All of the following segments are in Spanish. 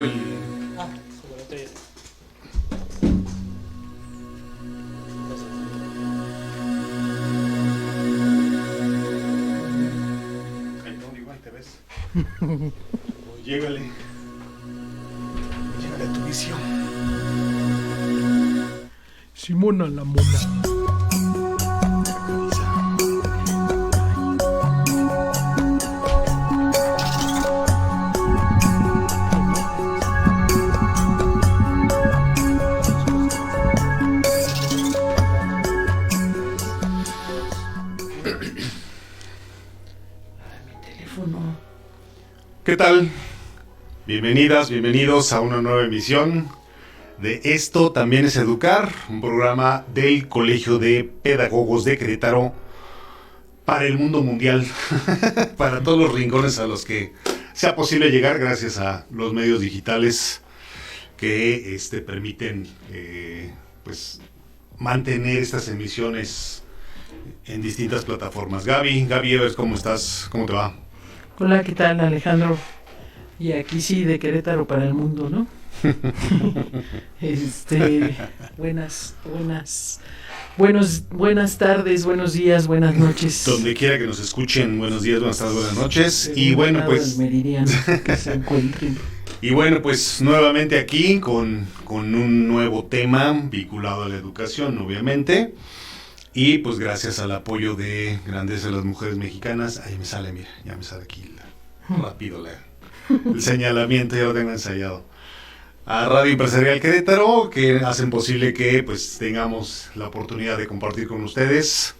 Seguramente. Ay, no, igual te ves. Llégale. Llégale a tu vicio. Simona la mona. ¿Qué tal? Bienvenidas, bienvenidos a una nueva emisión de Esto también es Educar, un programa del Colegio de Pedagogos de Querétaro para el mundo mundial, para todos los rincones a los que sea posible llegar gracias a los medios digitales que permiten pues mantener estas emisiones en distintas plataformas. Gaby Evers, ¿cómo estás? ¿Cómo te va? Hola, ¿qué tal, Alejandro? Y aquí sí, de Querétaro para el mundo, ¿no? Buenas tardes, buenos días, buenas noches. Donde quiera que nos escuchen, buenos días, buenas tardes, buenas noches. Y bueno, pues meridiano que se encuentren. Y bueno, pues nuevamente aquí con un nuevo tema vinculado a la educación, obviamente. Y pues gracias al apoyo de Grandeza de las Mujeres Mexicanas, ahí me sale, mira, ya me sale aquí rápido el señalamiento, ya lo tengo ensayado. A Radio Empresarial Querétaro, que hacen posible que pues tengamos la oportunidad de compartir con ustedes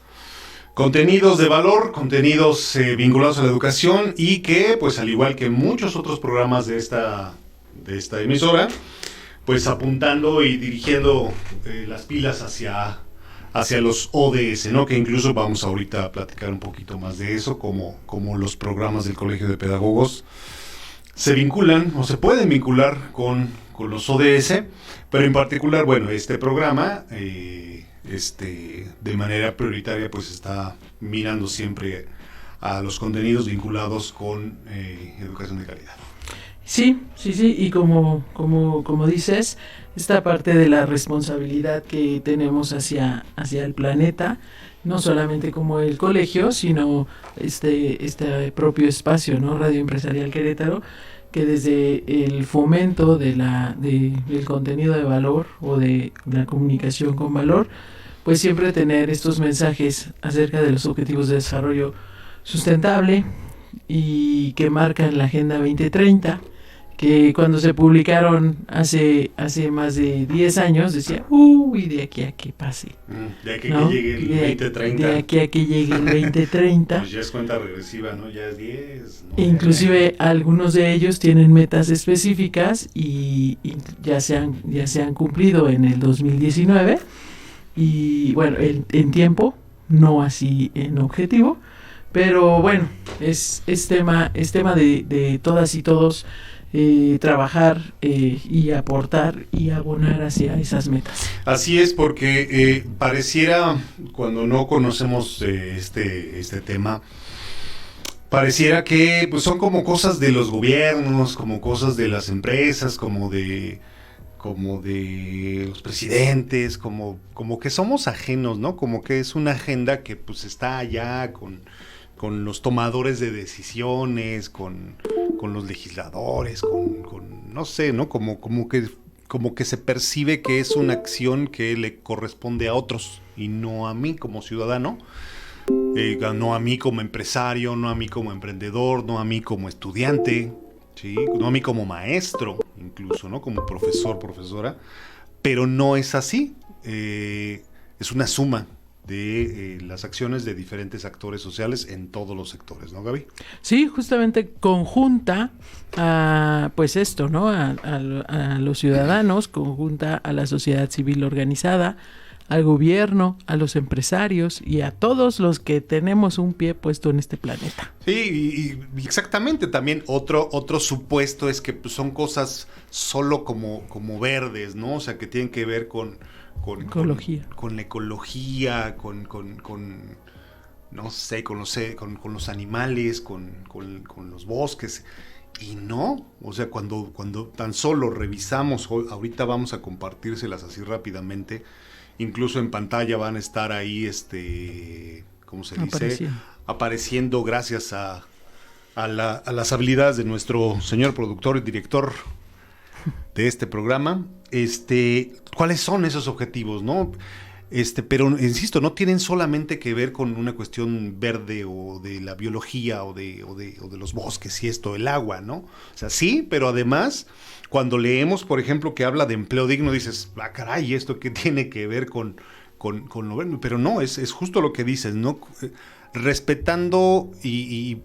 contenidos de valor, contenidos vinculados a la educación y que pues al igual que muchos otros programas de esta emisora, pues apuntando y dirigiendo las pilas hacia los ODS, ¿no? Que incluso vamos ahorita a platicar un poquito más de eso, como los programas del Colegio de Pedagogos se vinculan o se pueden vincular con los ODS, pero en particular, bueno, este programa de manera prioritaria pues está mirando siempre a los contenidos vinculados con educación de calidad. Sí, y como dices, esta parte de la responsabilidad que tenemos hacia el planeta, no solamente como el colegio, sino este propio espacio, ¿no? Radio Empresarial Querétaro, que desde el fomento del contenido de valor o de la comunicación con valor, pues siempre tener estos mensajes acerca de los objetivos de desarrollo sustentable y que marcan la Agenda 2030, que cuando se publicaron hace más de 10 años decía, de aquí a que pase. De aquí a que llegue el 2030. De aquí a que llegue el 2030. Pues ya es cuenta regresiva, ¿no? Ya es 10. ¿No? Inclusive algunos de ellos tienen metas específicas y ya se han cumplido en el 2019. Y bueno, en tiempo, no así en objetivo. Pero bueno, es tema de todas y todos trabajar y aportar y abonar hacia esas metas. Así es, porque pareciera, cuando no conocemos este tema, pareciera que pues son como cosas de los gobiernos, como cosas de las empresas, como de los presidentes, como que somos ajenos, ¿no? Como que es una agenda que pues está allá con los tomadores de decisiones, con los legisladores, con no sé, ¿no? Como que se percibe que es una acción que le corresponde a otros y no a mí como ciudadano, no a mí como empresario, no a mí como emprendedor, no a mí como estudiante, ¿sí? No a mí como maestro, incluso, ¿no? Como profesor, profesora, pero no es así, es una suma de las acciones de diferentes actores sociales en todos los sectores, ¿no, Gaby? Sí, justamente conjunta a, pues esto, ¿no? A los ciudadanos, conjunta a la sociedad civil organizada, al gobierno, a los empresarios y a todos los que tenemos un pie puesto en este planeta. Sí, y exactamente, también otro supuesto es que pues, son cosas solo como verdes, ¿no? O sea, que tienen que ver con ecología. Con la ecología, no sé, con los animales, con los bosques. Y no, o sea, cuando tan solo revisamos, ahorita vamos a compartírselas así rápidamente, incluso en pantalla van a estar ahí, ¿cómo se dice? Apareciendo gracias a las habilidades de nuestro señor productor y director de este programa, ¿cuáles son esos objetivos, no? Pero insisto, no tienen solamente que ver con una cuestión verde o de la biología o de los bosques y el agua, ¿no? O sea, sí, pero además, cuando leemos, por ejemplo, que habla de empleo digno, dices, caray, ¿esto qué tiene que ver con lo verde? Pero no, es justo lo que dices, ¿no? Respetando y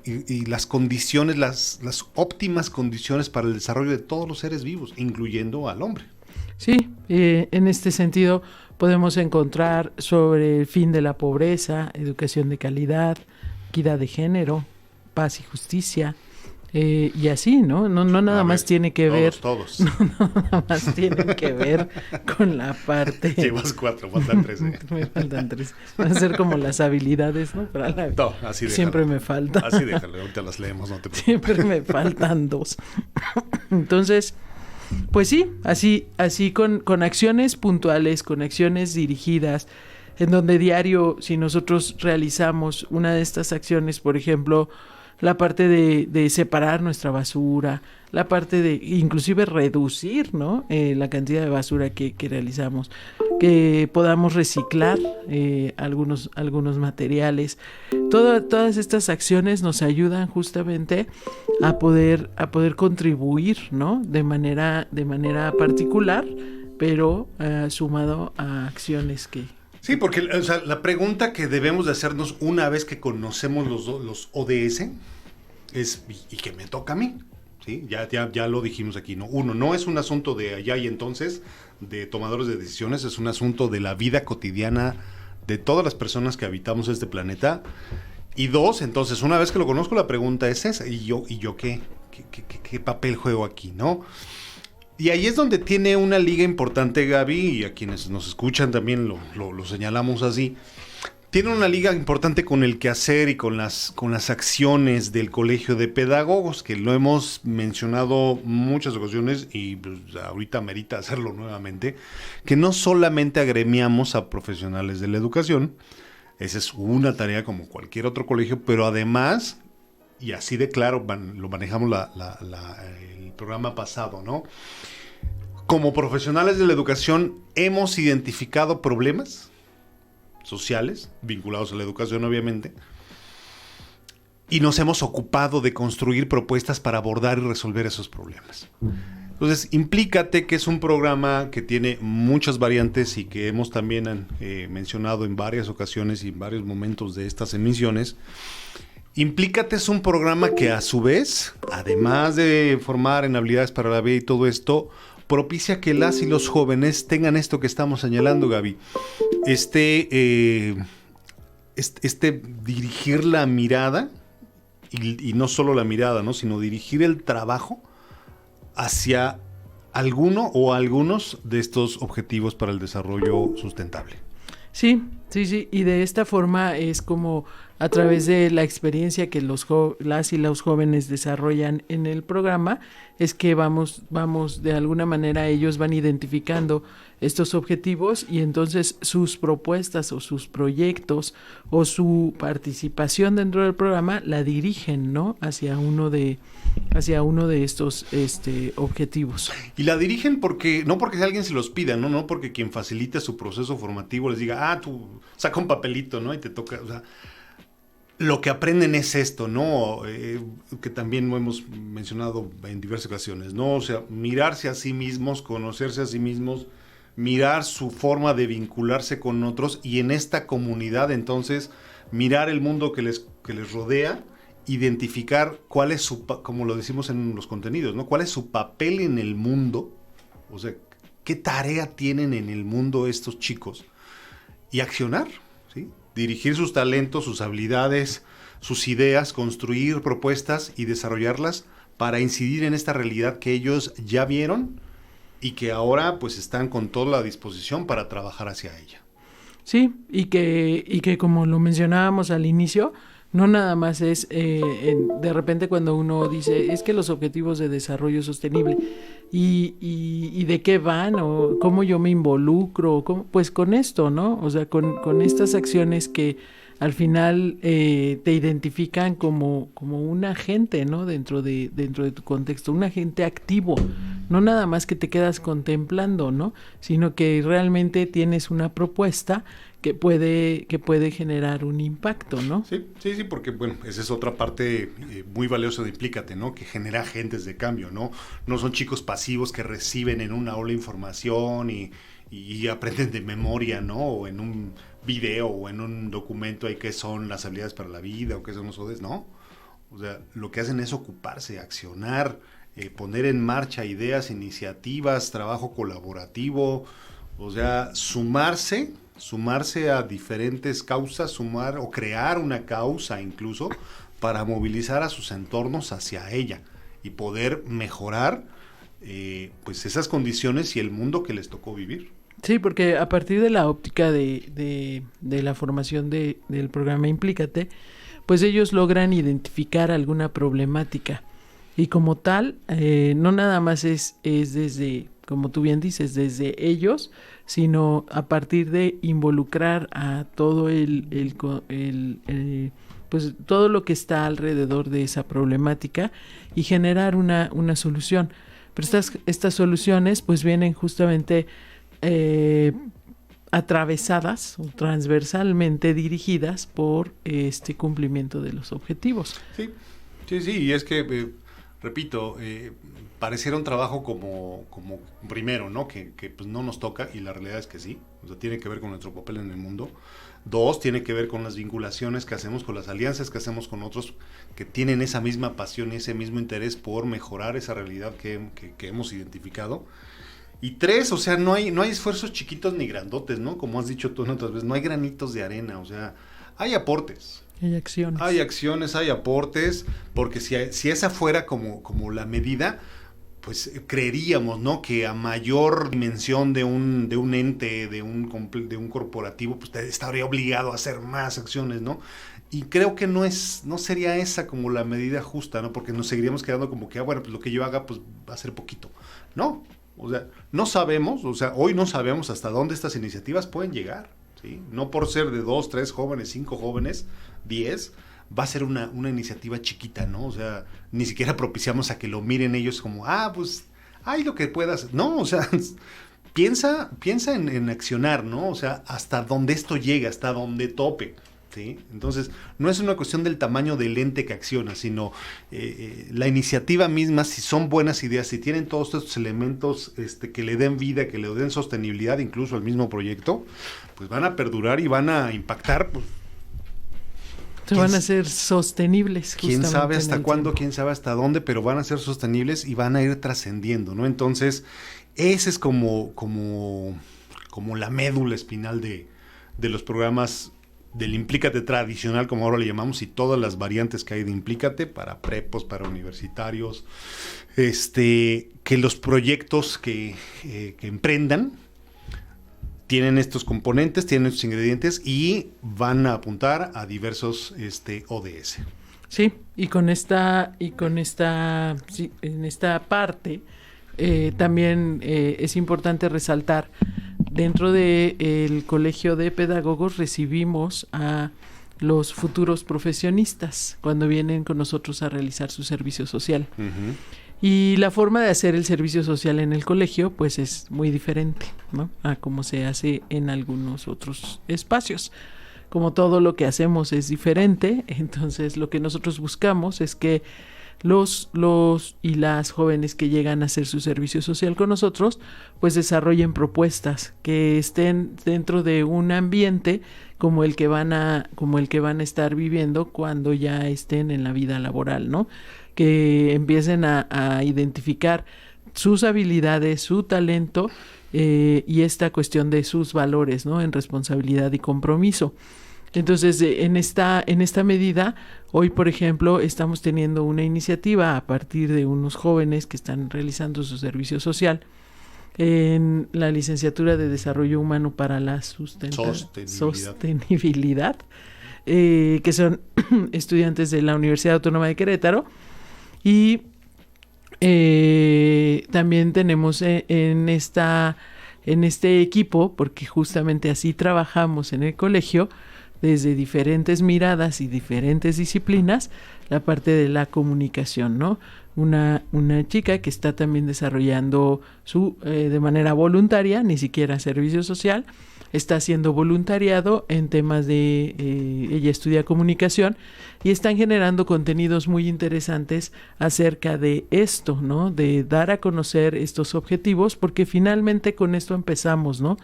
las condiciones, las óptimas condiciones para el desarrollo de todos los seres vivos, incluyendo al hombre. Sí, en este sentido podemos encontrar sobre el fin de la pobreza, educación de calidad, equidad de género, paz y justicia, y así, ¿no? No nada más tiene que ver... Todos. No nada más tiene que ver con la parte... Llevas 4, faltan 3. Me faltan 3. Van a ser como las habilidades, ¿no? Para la... No, así déjalo. Siempre me falta. Así déjalo, ahorita las leemos, no te preocupes. Siempre me faltan 2. Entonces... Pues sí, así con acciones puntuales, con acciones dirigidas, en donde diario, si nosotros realizamos una de estas acciones, por ejemplo, la parte de separar nuestra basura, la parte de inclusive reducir, ¿no? La cantidad de basura que realizamos, que podamos reciclar algunos materiales. Todas estas acciones nos ayudan justamente a poder contribuir, ¿no? De manera particular, pero sumado a acciones que... Sí, porque la pregunta que debemos de hacernos una vez que conocemos los ODS es, ¿y qué me toca a mí? ¿Sí? Ya lo dijimos aquí, ¿no? Uno, no es un asunto de allá y entonces, de tomadores de decisiones, es un asunto de la vida cotidiana de todas las personas que habitamos este planeta. Y 2, entonces, una vez que lo conozco, la pregunta es esa, ¿y yo qué papel juego aquí, no? Y ahí es donde tiene una liga importante, Gaby, y a quienes nos escuchan también lo señalamos así. Tiene una liga importante con el quehacer y con las acciones del Colegio de Pedagogos, que lo hemos mencionado muchas ocasiones y pues, ahorita merita hacerlo nuevamente, que no solamente agremiamos a profesionales de la educación, esa es una tarea como cualquier otro colegio, pero además, y así de claro, lo manejamos el programa pasado, ¿no? Como profesionales de la educación hemos identificado problemas sociales vinculados a la educación, obviamente, y nos hemos ocupado de construir propuestas para abordar y resolver esos problemas. Entonces, implícate que es un programa que tiene muchas variantes y que hemos también mencionado en varias ocasiones y en varios momentos de estas emisiones. Implícate es un programa que a su vez, además de formar en habilidades para la vida y todo esto, propicia que las y los jóvenes tengan esto que estamos señalando, Gaby. Dirigir la mirada, y no solo la mirada, ¿no? Sino dirigir el trabajo hacia alguno o algunos de estos objetivos para el desarrollo sustentable. Sí, y de esta forma es como a través de la experiencia que las y los jóvenes desarrollan en el programa, es que vamos de alguna manera, ellos van identificando estos objetivos y entonces sus propuestas o sus proyectos o su participación dentro del programa la dirigen, ¿no? hacia uno de estos objetivos. Y la dirigen no porque alguien se los pida, no porque quien facilite su proceso formativo les diga, tú saca un papelito, ¿no? Y te toca, o sea, lo que aprenden es esto, ¿no? Que también lo hemos mencionado en diversas ocasiones, ¿no? O sea, mirarse a sí mismos, conocerse a sí mismos, mirar su forma de vincularse con otros y en esta comunidad, entonces, mirar el mundo que les rodea, identificar cuál es como lo decimos en los contenidos, ¿no? ¿Cuál es su papel en el mundo? O sea, ¿qué tarea tienen en el mundo estos chicos? Y accionar, ¿sí? Dirigir sus talentos, sus habilidades, sus ideas, construir propuestas y desarrollarlas para incidir en esta realidad que ellos ya vieron y que ahora pues están con toda la disposición para trabajar hacia ella. Sí, y que como lo mencionábamos al inicio, No nada más es, de repente cuando uno dice, es que los objetivos de desarrollo sostenible, y de qué van, o cómo yo me involucro, pues con esto, ¿no? O sea, con estas acciones que al final te identifican como un agente, ¿no? Dentro de tu contexto, un agente activo, no nada más que te quedas contemplando, ¿no? Sino que realmente tienes una propuesta que puede generar un impacto, ¿no? Sí, porque bueno, esa es otra parte muy valiosa de Implícate, ¿no? Que genera agentes de cambio, ¿no? No son chicos pasivos que reciben en una ola información y aprenden de memoria, ¿no? O en un video o en un documento ahí qué son las habilidades para la vida o qué son los ODS, ¿no? O sea, lo que hacen es ocuparse, accionar, poner en marcha ideas, iniciativas, trabajo colaborativo, o sea, sumarse a diferentes causas, sumar o crear una causa incluso para movilizar a sus entornos hacia ella y poder mejorar pues esas condiciones y el mundo que les tocó vivir. Sí, porque a partir de la óptica de la formación del programa Implícate, pues ellos logran identificar alguna problemática y como tal, no nada más es desde, como tú bien dices, desde ellos, sino a partir de involucrar a todo pues todo lo que está alrededor de esa problemática y generar una solución. Pero estas soluciones pues vienen justamente atravesadas o transversalmente dirigidas por este cumplimiento de los objetivos. Sí, y es que repito, pareciera un trabajo como primero, ¿no? Que pues no nos toca, y la realidad es que sí. O sea, tiene que ver con nuestro papel en el mundo. 2, tiene que ver con las vinculaciones que hacemos, con las alianzas que hacemos con otros que tienen esa misma pasión y ese mismo interés por mejorar esa realidad que hemos identificado. Y 3, o sea, no hay esfuerzos chiquitos ni grandotes, ¿no? Como has dicho tú en otras veces, no hay granitos de arena, o sea, hay aportes. Hay acciones. Hay acciones, hay aportes, porque si esa fuera como la medida, pues creeríamos, ¿no? Que a mayor dimensión de un ente, de un corporativo, pues estaría obligado a hacer más acciones, ¿no? Y creo que no sería esa como la medida justa, ¿no? Porque nos seguiríamos quedando como que, bueno, pues lo que yo haga, pues va a ser poquito. No, o sea, no sabemos, o sea, hoy no sabemos hasta dónde estas iniciativas pueden llegar, ¿sí? No por ser de 2, 3 jóvenes, 5 jóvenes, 10, va a ser una iniciativa chiquita, ¿no? O sea, ni siquiera propiciamos a que lo miren ellos como, pues, lo que puedas. No, o sea, piensa en accionar, ¿no? O sea, hasta donde esto llega, hasta donde tope, ¿sí? Entonces, no es una cuestión del tamaño del ente que acciona, sino la iniciativa misma, si son buenas ideas, si tienen todos estos elementos que le den vida, que le den sostenibilidad incluso al mismo proyecto, pues van a perdurar y van a impactar, pues, van a ser sostenibles. Quién sabe hasta cuándo, quién sabe hasta dónde, pero van a ser sostenibles y van a ir trascendiendo, ¿no? Entonces, ese es como la médula espinal de los programas del Implícate tradicional, como ahora le llamamos, y todas las variantes que hay de Implícate para prepos, para universitarios, que los proyectos que emprendan tienen estos componentes, tienen estos ingredientes y van a apuntar a diversos ODS. Sí, y en esta parte también es importante resaltar, dentro del Colegio de Pedagogos recibimos a los futuros profesionistas cuando vienen con nosotros a realizar su servicio social. Uh-huh. Y la forma de hacer el servicio social en el colegio, pues es muy diferente, ¿no? A como se hace en algunos otros espacios. Como todo lo que hacemos es diferente, entonces lo que nosotros buscamos es que los y las jóvenes que llegan a hacer su servicio social con nosotros, pues desarrollen propuestas que estén dentro de un ambiente como el que van a estar viviendo cuando ya estén en la vida laboral, ¿no? Que empiecen a identificar sus habilidades, su talento y esta cuestión de sus valores, ¿no? En responsabilidad y compromiso. Entonces, en esta medida, hoy, por ejemplo, estamos teniendo una iniciativa a partir de unos jóvenes que están realizando su servicio social en la licenciatura de Desarrollo Humano para la Sostenibilidad. que son estudiantes de la Universidad Autónoma de Querétaro. Y también tenemos en este equipo, porque justamente así trabajamos en el colegio, desde diferentes miradas y diferentes disciplinas, la parte de la comunicación, ¿no? Una chica que está también desarrollando de manera voluntaria, ni siquiera servicio social, está haciendo voluntariado en temas de, ella estudia comunicación y están generando contenidos muy interesantes acerca de esto, ¿no? De dar a conocer estos objetivos, porque finalmente con esto empezamos, ¿no?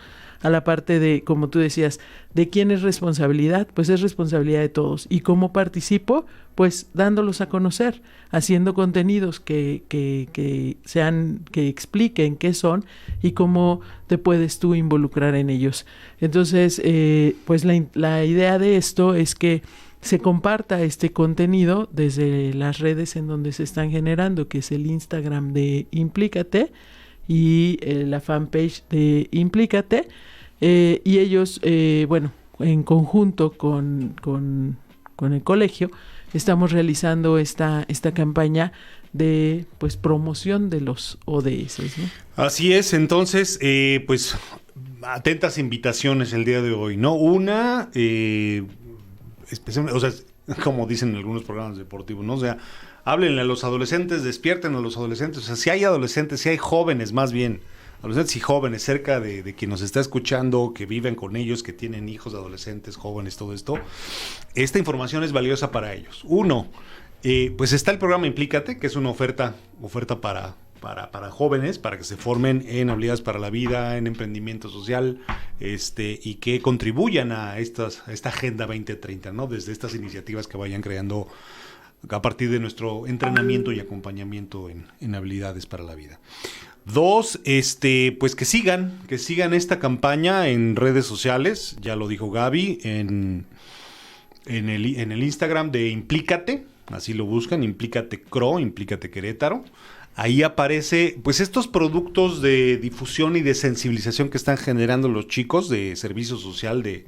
A la parte de, como tú decías, ¿de quién es responsabilidad? Pues es responsabilidad de todos. ¿Y cómo participo? Pues dándolos a conocer, haciendo contenidos que expliquen qué son y cómo te puedes tú involucrar en ellos. Entonces, pues la idea de esto es que se comparta este contenido desde las redes en donde se están generando, que es el Instagram de Implícate y la fanpage de Implícate, y ellos, bueno, en conjunto con el colegio, estamos realizando esta campaña de, pues, promoción de los ODS, ¿no? Así es, entonces, pues, atentas invitaciones el día de hoy, ¿no? Una, especialmente, o sea, como dicen en algunos programas deportivos, ¿no? O sea, háblenle a los adolescentes, despierten a los adolescentes, o sea, si hay adolescentes, si hay jóvenes más bien, adolescentes y jóvenes cerca de quien nos está escuchando, que viven con ellos, que tienen hijos, adolescentes, jóvenes, todo esto, esta información es valiosa para ellos. Uno, pues está el programa Implícate, que es una oferta para jóvenes, para que se formen en habilidades para la vida, en emprendimiento social, y que contribuyan a esta Agenda 2030, ¿no? Desde estas iniciativas que vayan creando a partir de nuestro entrenamiento y acompañamiento en habilidades para la vida. Dos, pues que sigan esta campaña en redes sociales, ya lo dijo Gaby, en el Instagram de Implícate, así lo buscan, Implícate CRO, Implícate Querétaro. Ahí aparece, pues, estos productos de difusión y de sensibilización que están generando los chicos de servicio social, de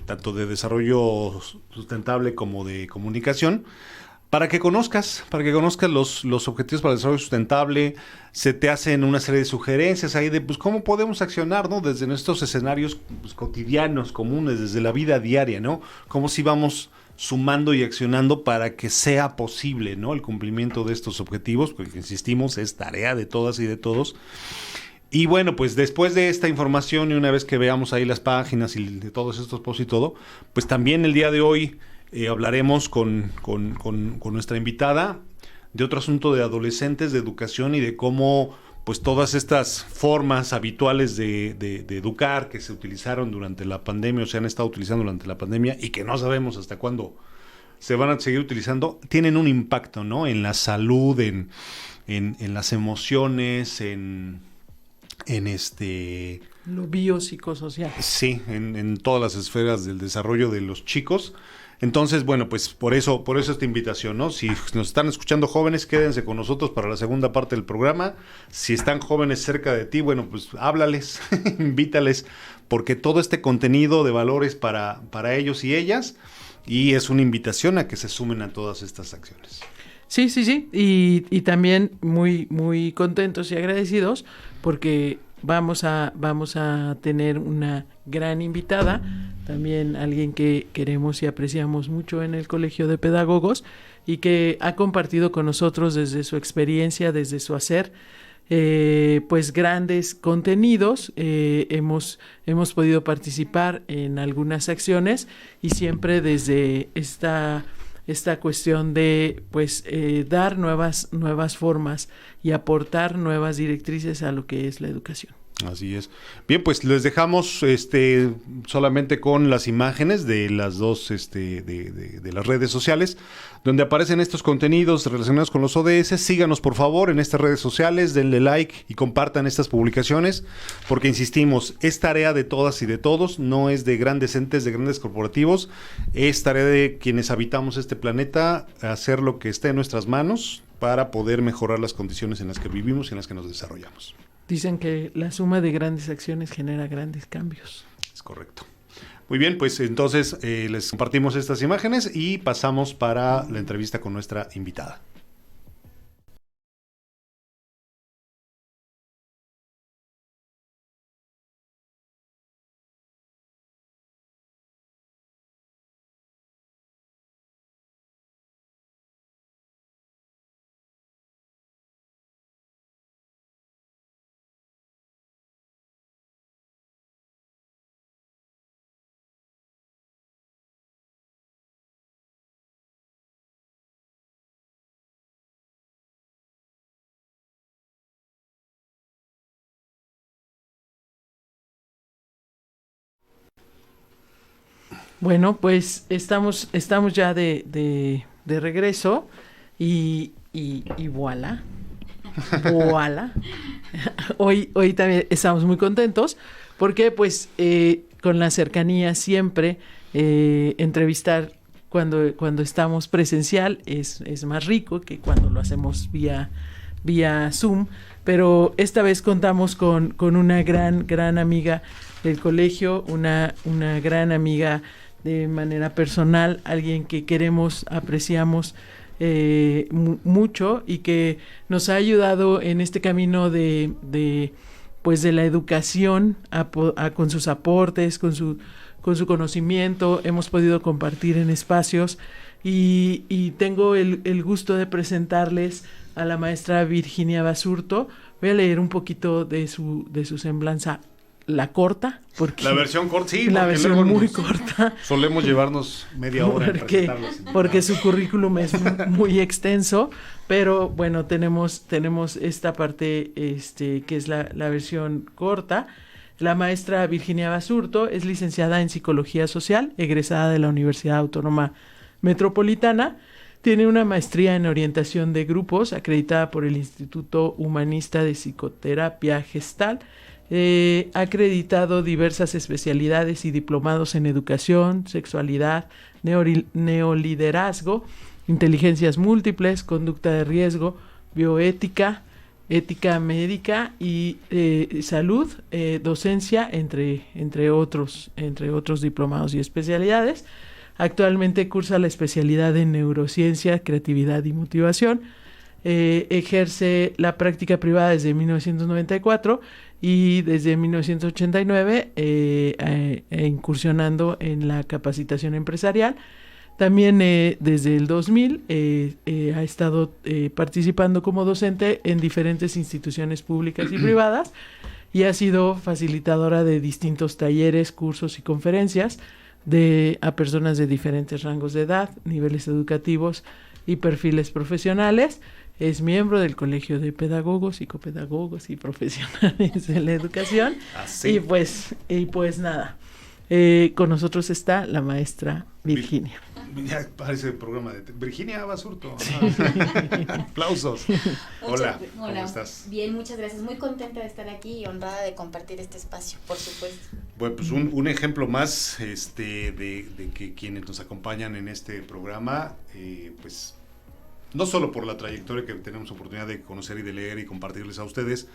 tanto de desarrollo sustentable como de comunicación, para que conozcas los objetivos para el desarrollo sustentable. Se te hacen una serie de sugerencias ahí de, pues, cómo podemos accionar, ¿no? Desde nuestros escenarios, pues, cotidianos, comunes, desde la vida diaria, ¿no? Cómo si vamos sumando y accionando para que sea posible, ¿no? El cumplimiento de estos objetivos, porque insistimos, es tarea de todas y de todos. Y bueno, pues después de esta información y una vez que veamos ahí las páginas y de todos estos posts y todo, pues también el día de hoy hablaremos con nuestra invitada de otro asunto de adolescentes, de educación y de cómo, pues, todas estas formas habituales de educar que se utilizaron durante la pandemia o se han estado utilizando durante la pandemia y que no sabemos hasta cuándo se van a seguir utilizando, tienen un impacto, ¿no? En la salud, en las emociones, en lo biopsicosocial. Sí, en todas las esferas del desarrollo de los chicos. Entonces, bueno, pues por eso esta invitación, ¿no? Si nos están escuchando jóvenes, quédense con nosotros para la segunda parte del programa. Si están jóvenes cerca de ti, bueno, pues háblales, invítales, porque todo este contenido de valores para ellos y ellas, y es una invitación a que se sumen a todas estas acciones. Sí. Y también muy, muy contentos y agradecidos porque vamos a tener una gran invitada, también alguien que queremos y apreciamos mucho en el Colegio de Pedagogos y que ha compartido con nosotros desde su experiencia, desde su hacer, pues grandes contenidos. Hemos podido participar en algunas acciones y siempre desde esta cuestión de, pues, dar nuevas formas y aportar nuevas directrices a lo que es la educación. Así es. Bien, pues les dejamos solamente con las imágenes de las dos de las redes sociales donde aparecen estos contenidos relacionados con los ODS. Síganos, por favor, en estas redes sociales, denle like y compartan estas publicaciones, porque insistimos, es tarea de todas y de todos, no es de grandes entes, de grandes corporativos, es tarea de quienes habitamos este planeta, hacer lo que esté en nuestras manos para poder mejorar las condiciones en las que vivimos y en las que nos desarrollamos. Dicen que la suma de grandes acciones genera grandes cambios. Es correcto. Muy bien, pues entonces les compartimos estas imágenes y pasamos para la entrevista con nuestra invitada. Bueno, pues estamos ya de regreso y voilà, voilà. Hoy también estamos muy contentos porque pues con la cercanía siempre entrevistar cuando estamos presencial es más rico que cuando lo hacemos vía Zoom, pero esta vez contamos con una gran amiga del colegio, una gran amiga de manera personal, alguien que queremos, apreciamos mucho y que nos ha ayudado en este camino de la educación con sus aportes, con su conocimiento. Hemos podido compartir en espacios y tengo el gusto de presentarles a la maestra Virginia Basurto. Voy a leer un poquito de su semblanza. La corta, porque la versión corta, sí, la versión muy corta. Solemos llevarnos media hora porque su currículum es muy extenso, pero bueno, tenemos esta parte que es la versión corta. La maestra Virginia Basurto es licenciada en Psicología Social, egresada de la Universidad Autónoma Metropolitana. Tiene una maestría en Orientación de Grupos, acreditada por el Instituto Humanista de Psicoterapia Gestal. Ha acreditado diversas especialidades y diplomados en educación, sexualidad, neoliderazgo, inteligencias múltiples, conducta de riesgo, bioética, ética médica y salud, docencia, entre otros diplomados y especialidades. Actualmente cursa la especialidad en neurociencia, creatividad y motivación. Ejerce la práctica privada desde 1994 y desde 1989 incursionando en la capacitación empresarial. También desde el 2000 ha estado participando como docente en diferentes instituciones públicas y privadas y ha sido facilitadora de distintos talleres, cursos y conferencias a personas de diferentes rangos de edad, niveles educativos y perfiles profesionales. Es miembro del Colegio de Pedagogos, Psicopedagogos y Profesionales de la Educación. Así. Y pues nada, con nosotros está la maestra Virginia. Ya parece el programa de Virginia Basurto. Sí. Aplausos. Hola, ¿cómo estás? Bien, muchas gracias. Muy contenta de estar aquí y honrada de compartir este espacio, por supuesto. Bueno, pues un ejemplo más de que quienes nos acompañan en este programa, pues no solo por la trayectoria que tenemos oportunidad de conocer y de leer y compartirles a ustedes,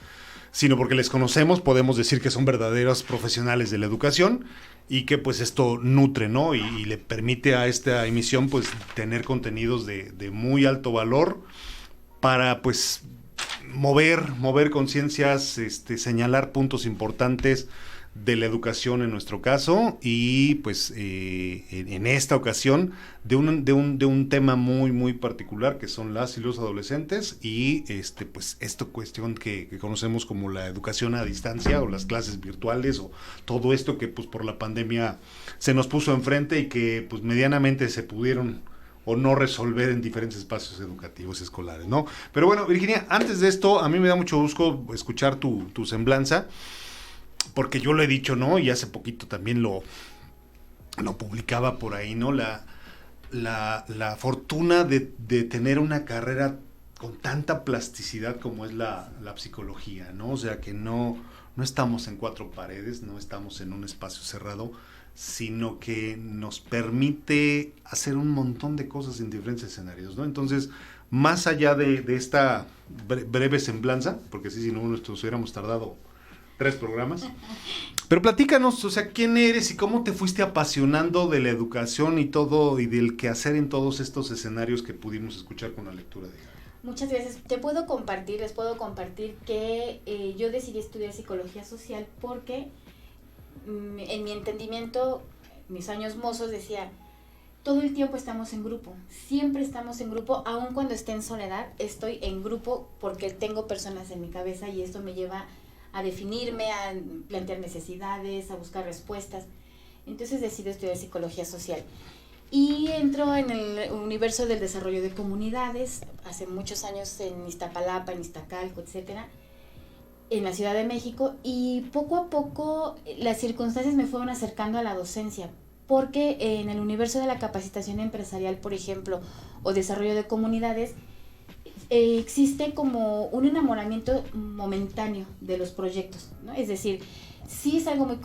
sino porque les conocemos, podemos decir que son verdaderos profesionales de la educación y que pues esto nutre, ¿no? Y le permite a esta emisión pues tener contenidos de muy alto valor para pues mover conciencias, señalar puntos importantes de la educación en nuestro caso y pues en esta ocasión de un tema muy particular que son las y los adolescentes y pues esta cuestión que conocemos como la educación a distancia o las clases virtuales o todo esto que pues por la pandemia se nos puso enfrente y que pues medianamente se pudieron o no resolver en diferentes espacios educativos escolares, ¿no? Pero bueno, Virginia, antes de esto, a mí me da mucho gusto escuchar tu semblanza, porque yo lo he dicho, ¿no? Y hace poquito también lo publicaba por ahí, ¿no? La fortuna de tener una carrera con tanta plasticidad como es la psicología, ¿no? O sea, que no estamos en cuatro paredes, no estamos en un espacio cerrado, sino que nos permite hacer un montón de cosas en diferentes escenarios, ¿no? Entonces, más allá de esta breve semblanza, porque sí, si no nos hubiéramos tardado 3 programas. Pero platícanos, o sea, ¿quién eres y cómo te fuiste apasionando de la educación y todo, y del quehacer en todos estos escenarios que pudimos escuchar con la lectura de Gaby? Muchas veces les puedo compartir que yo decidí estudiar psicología social porque en mi entendimiento, mis años mozos, decía, todo el tiempo estamos en grupo, siempre estamos en grupo, aun cuando esté en soledad, estoy en grupo porque tengo personas en mi cabeza y esto me lleva a definirme, a plantear necesidades, a buscar respuestas. Entonces decido estudiar psicología social. Y entro en el universo del desarrollo de comunidades, hace muchos años en Iztapalapa, en Iztacalco, etcétera, en la Ciudad de México, y poco a poco las circunstancias me fueron acercando a la docencia, porque en el universo de la capacitación empresarial, por ejemplo, o desarrollo de comunidades, existe como un enamoramiento momentáneo de los proyectos, ¿no? Es decir, sí es algo muy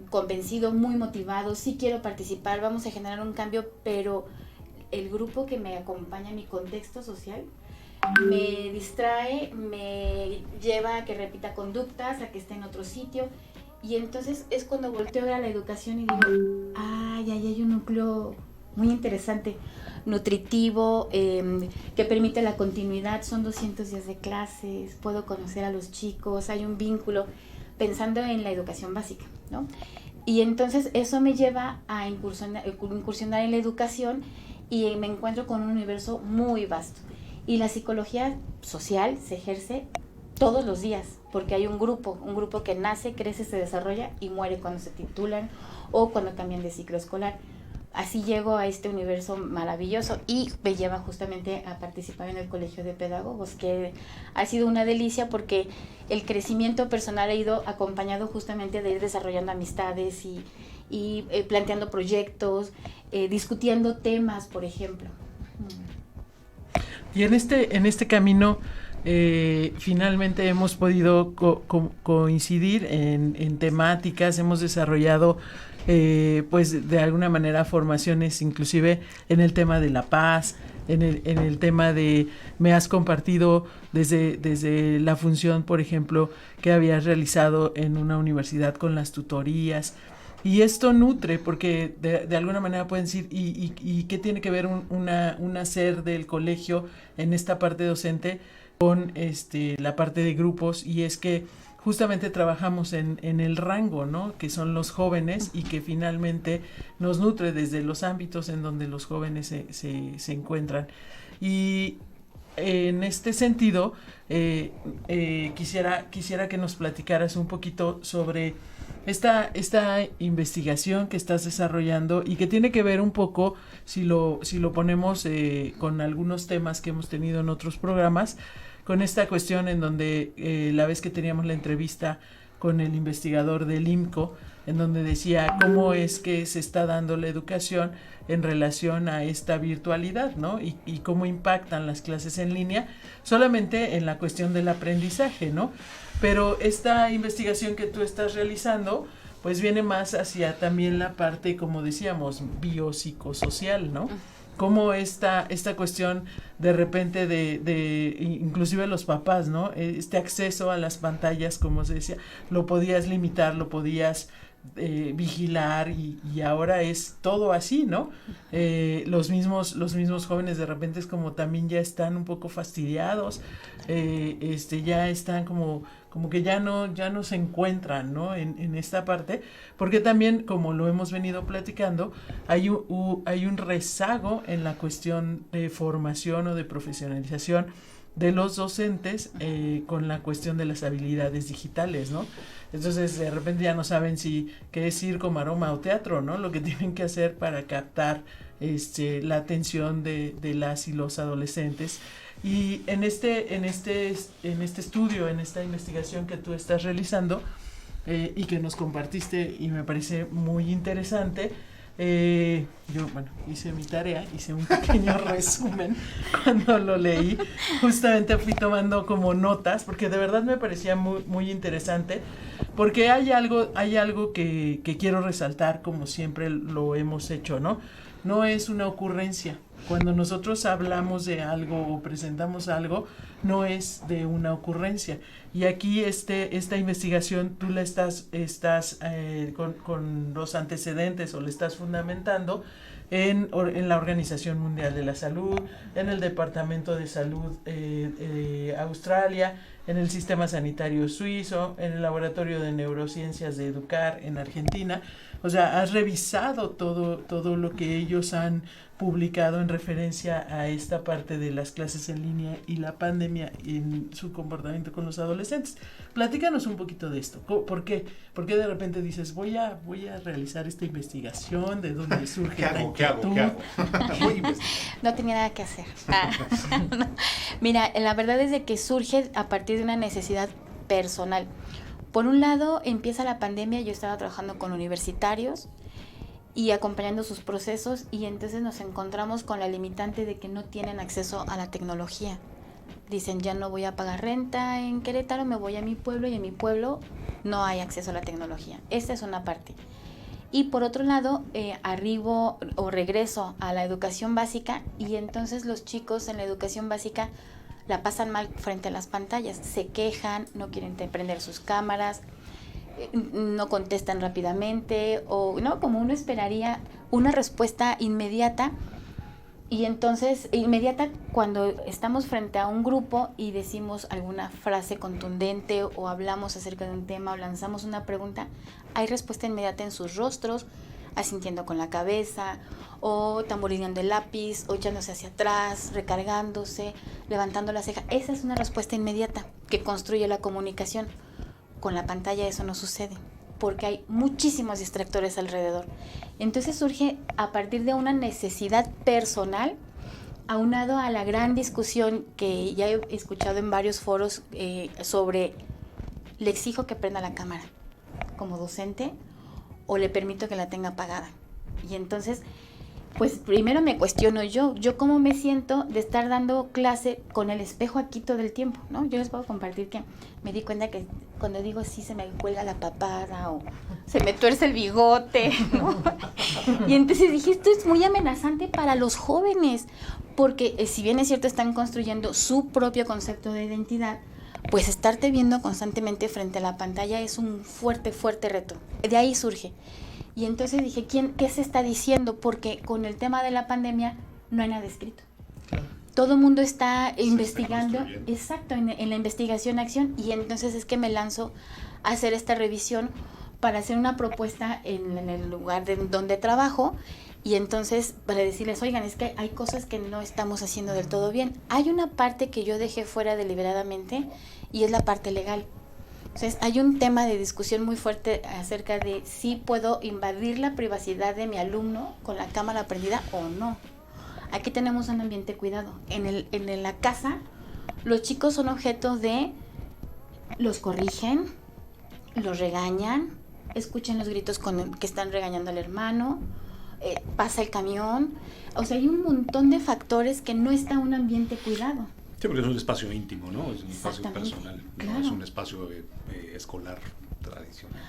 convencido, muy motivado, sí quiero participar, vamos a generar un cambio, pero el grupo que me acompaña, mi contexto social, me distrae, me lleva a que repita conductas, a que esté en otro sitio, y entonces es cuando volteo a ver a la educación y digo, ay, ahí hay un núcleo muy interesante, nutritivo, que permite la continuidad, son 200 días de clases, puedo conocer a los chicos, hay un vínculo, pensando en la educación básica, ¿no? Y entonces eso me lleva a incursionar en la educación y me encuentro con un universo muy vasto. Y la psicología social se ejerce todos los días, porque hay un grupo que nace, crece, se desarrolla y muere cuando se titulan o cuando cambian de ciclo escolar. Así llego a este universo maravilloso y me lleva justamente a participar en el Colegio de Pedagogos, que ha sido una delicia porque el crecimiento personal ha ido acompañado justamente de ir desarrollando amistades y planteando proyectos, discutiendo temas, por ejemplo. Y en este camino finalmente hemos podido coincidir en temáticas, hemos desarrollado pues de alguna manera formaciones inclusive en el tema de la paz, en el tema de, me has compartido desde la función, por ejemplo, que habías realizado en una universidad con las tutorías. Y esto nutre, porque de alguna manera pueden decir, ¿y qué tiene que ver un hacer del colegio en esta parte docente con la parte de grupos? Y es que justamente trabajamos en el rango, ¿no? Que son los jóvenes y que finalmente nos nutre desde los ámbitos en donde los jóvenes se encuentran. Y en este sentido, quisiera que nos platicaras un poquito sobre esta investigación que estás desarrollando y que tiene que ver un poco, si lo ponemos con algunos temas que hemos tenido en otros programas, con esta cuestión en donde la vez que teníamos la entrevista con el investigador del IMCO, en donde decía cómo es que se está dando la educación en relación a esta virtualidad, ¿no? Y cómo impactan las clases en línea, solamente en la cuestión del aprendizaje, ¿no? Pero esta investigación que tú estás realizando, pues viene más hacia también la parte, como decíamos, biopsicosocial, ¿no? Cómo esta cuestión de repente de inclusive los papás, ¿no? Este acceso a las pantallas, como se decía, lo podías limitar, lo podías vigilar y ahora es todo así, ¿no? Los mismos jóvenes de repente es como también ya están un poco fastidiados, ya están como que ya no se encuentran, ¿no? En esta parte, porque también, como lo hemos venido platicando, hay un rezago en la cuestión de formación o de profesionalización de los docentes con la cuestión de las habilidades digitales, ¿no? Entonces, de repente ya no saben qué es circo, maroma o teatro, ¿no? Lo que tienen que hacer para captar la atención de las y los adolescentes. Y en este estudio, en esta investigación que tú estás realizando y que nos compartiste y me parece muy interesante, yo, hice mi tarea, hice un pequeño resumen cuando lo leí, justamente fui tomando como notas, porque de verdad me parecía muy, muy interesante, porque hay algo que quiero resaltar, como siempre lo hemos hecho, ¿no? No es una ocurrencia, Cuando nosotros hablamos de algo o presentamos algo, no es de una ocurrencia. Y aquí esta investigación tú la estás con los antecedentes o le estás fundamentando en la Organización Mundial de la Salud, en el Departamento de Salud Australia, en el Sistema Sanitario Suizo, en el Laboratorio de Neurociencias de Educar en Argentina. O sea, has revisado todo lo que ellos han publicado en referencia a esta parte de las clases en línea y la pandemia en su comportamiento con los adolescentes. Platícanos un poquito de esto. ¿Por qué? ¿Por qué de repente dices, voy a realizar esta investigación? ¿De dónde surge ¿Qué hago? esta inquietud? Voy a investigar. No tenía nada que hacer. No. Mira, la verdad es de que surge a partir de una necesidad personal. Por un lado, empieza la pandemia, yo estaba trabajando con universitarios y acompañando sus procesos, y entonces nos encontramos con la limitante de que no tienen acceso a la tecnología. Dicen, ya no voy a pagar renta en Querétaro, me voy a mi pueblo, y en mi pueblo no hay acceso a la tecnología. Esta es una parte. Y por otro lado, arribo o regreso a la educación básica, y entonces los chicos en la educación básica la pasan mal frente a las pantallas, se quejan, no quieren prender sus cámaras, no contestan rápidamente, o no, como uno esperaría una respuesta inmediata. Y entonces, inmediata cuando estamos frente a un grupo y decimos alguna frase contundente o hablamos acerca de un tema o lanzamos una pregunta, hay respuesta inmediata en sus rostros, asintiendo con la cabeza, o tamborileando el lápiz, o echándose hacia atrás, recargándose, levantando la ceja. Esa es una respuesta inmediata que construye la comunicación. Con la pantalla eso no sucede, porque hay muchísimos distractores alrededor. Entonces surge a partir de una necesidad personal, aunado a la gran discusión que ya he escuchado en varios foros sobre, ¿le exijo que prenda la cámara como docente o le permito que la tenga apagada? Y entonces, pues primero me cuestiono yo cómo me siento de estar dando clase con el espejo aquí todo el tiempo, ¿no? Yo les puedo compartir que me di cuenta que cuando digo sí se me cuelga la papada o se me tuerce el bigote, ¿no? Y entonces dije, esto es muy amenazante para los jóvenes, porque si bien es cierto están construyendo su propio concepto de identidad, pues estarte viendo constantemente frente a la pantalla es un fuerte reto. De ahí surge. Y entonces dije, ¿qué se está diciendo? Porque con el tema de la pandemia no hay nada escrito. Todo el mundo está investigando, exacto, en la investigación-acción, y entonces es que me lanzo a hacer esta revisión para hacer una propuesta en el lugar donde trabajo, y entonces para decirles, oigan, es que hay cosas que no estamos haciendo del todo bien. Hay una parte que yo dejé fuera deliberadamente, y es la parte legal. Entonces, hay un tema de discusión muy fuerte acerca de si puedo invadir la privacidad de mi alumno con la cámara prendida o no. Aquí tenemos un ambiente cuidado. En la casa, los chicos son objeto de, los corrigen, los regañan, escuchen los gritos que están regañando al hermano, pasa el camión. O sea, hay un montón de factores que no está un ambiente cuidado. Sí, porque es un espacio íntimo, ¿no? Es un espacio personal, claro. No es un espacio escolar tradicional.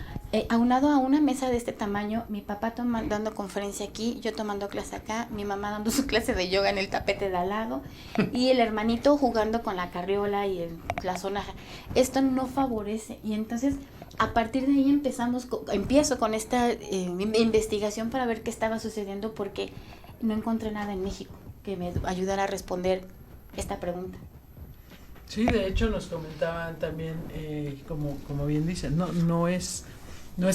Aunado a una mesa de este tamaño, mi papá dando conferencia aquí, yo tomando clase acá, mi mamá dando su clase de yoga en el tapete de al lado, y el hermanito jugando con la carriola y la zona. Esto no favorece, y entonces a partir de ahí empiezo con esta investigación para ver qué estaba sucediendo, porque no encontré nada en México que me ayudara a responder esta pregunta. Sí, de hecho nos comentaban también, como bien dicen, no es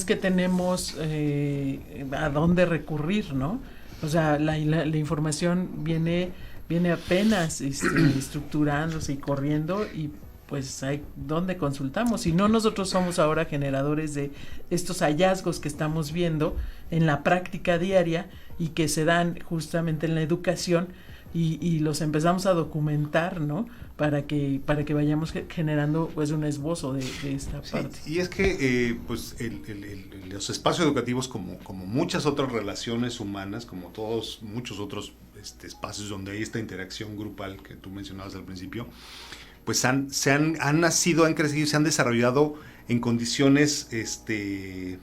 que tenemos a dónde recurrir, ¿no? O sea, la información viene apenas estructurándose y corriendo, y pues hay donde consultamos. Si no, nosotros somos ahora generadores de estos hallazgos que estamos viendo en la práctica diaria y que se dan justamente en la educación, y los empezamos a documentar, ¿no? Para que vayamos generando pues un esbozo de esta parte. Y es que pues los espacios educativos, como muchas otras relaciones humanas, como muchos otros espacios donde hay esta interacción grupal que tú mencionabas al principio, pues han nacido, han crecido y se han desarrollado en condiciones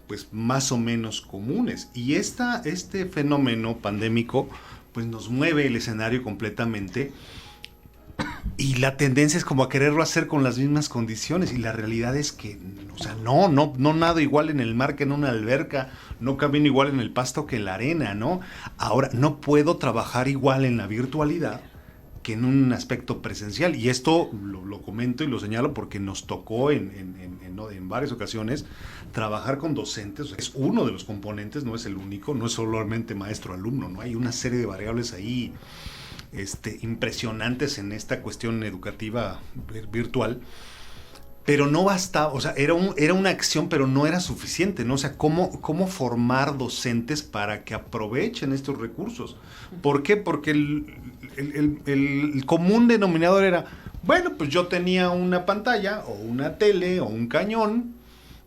pues más o menos comunes. Y este fenómeno pandémico pues nos mueve el escenario completamente. Y la tendencia es como a quererlo hacer con las mismas condiciones, y la realidad es que, o sea, no nado igual en el mar que en una alberca, no camino igual en el pasto que en la arena, ¿no? Ahora, no puedo trabajar igual en la virtualidad que en un aspecto presencial, y esto lo comento y lo señalo porque nos tocó en varias ocasiones trabajar con docentes. O sea, es uno de los componentes, no es el único, no es solamente maestro-alumno, ¿no? Hay una serie de variables ahí impresionantes en esta cuestión educativa virtual, pero no bastaba, o sea, era una acción, pero no era suficiente, ¿no? O sea, ¿cómo formar docentes para que aprovechen estos recursos? ¿Por qué? Porque el común denominador era, bueno, pues yo tenía una pantalla o una tele o un cañón,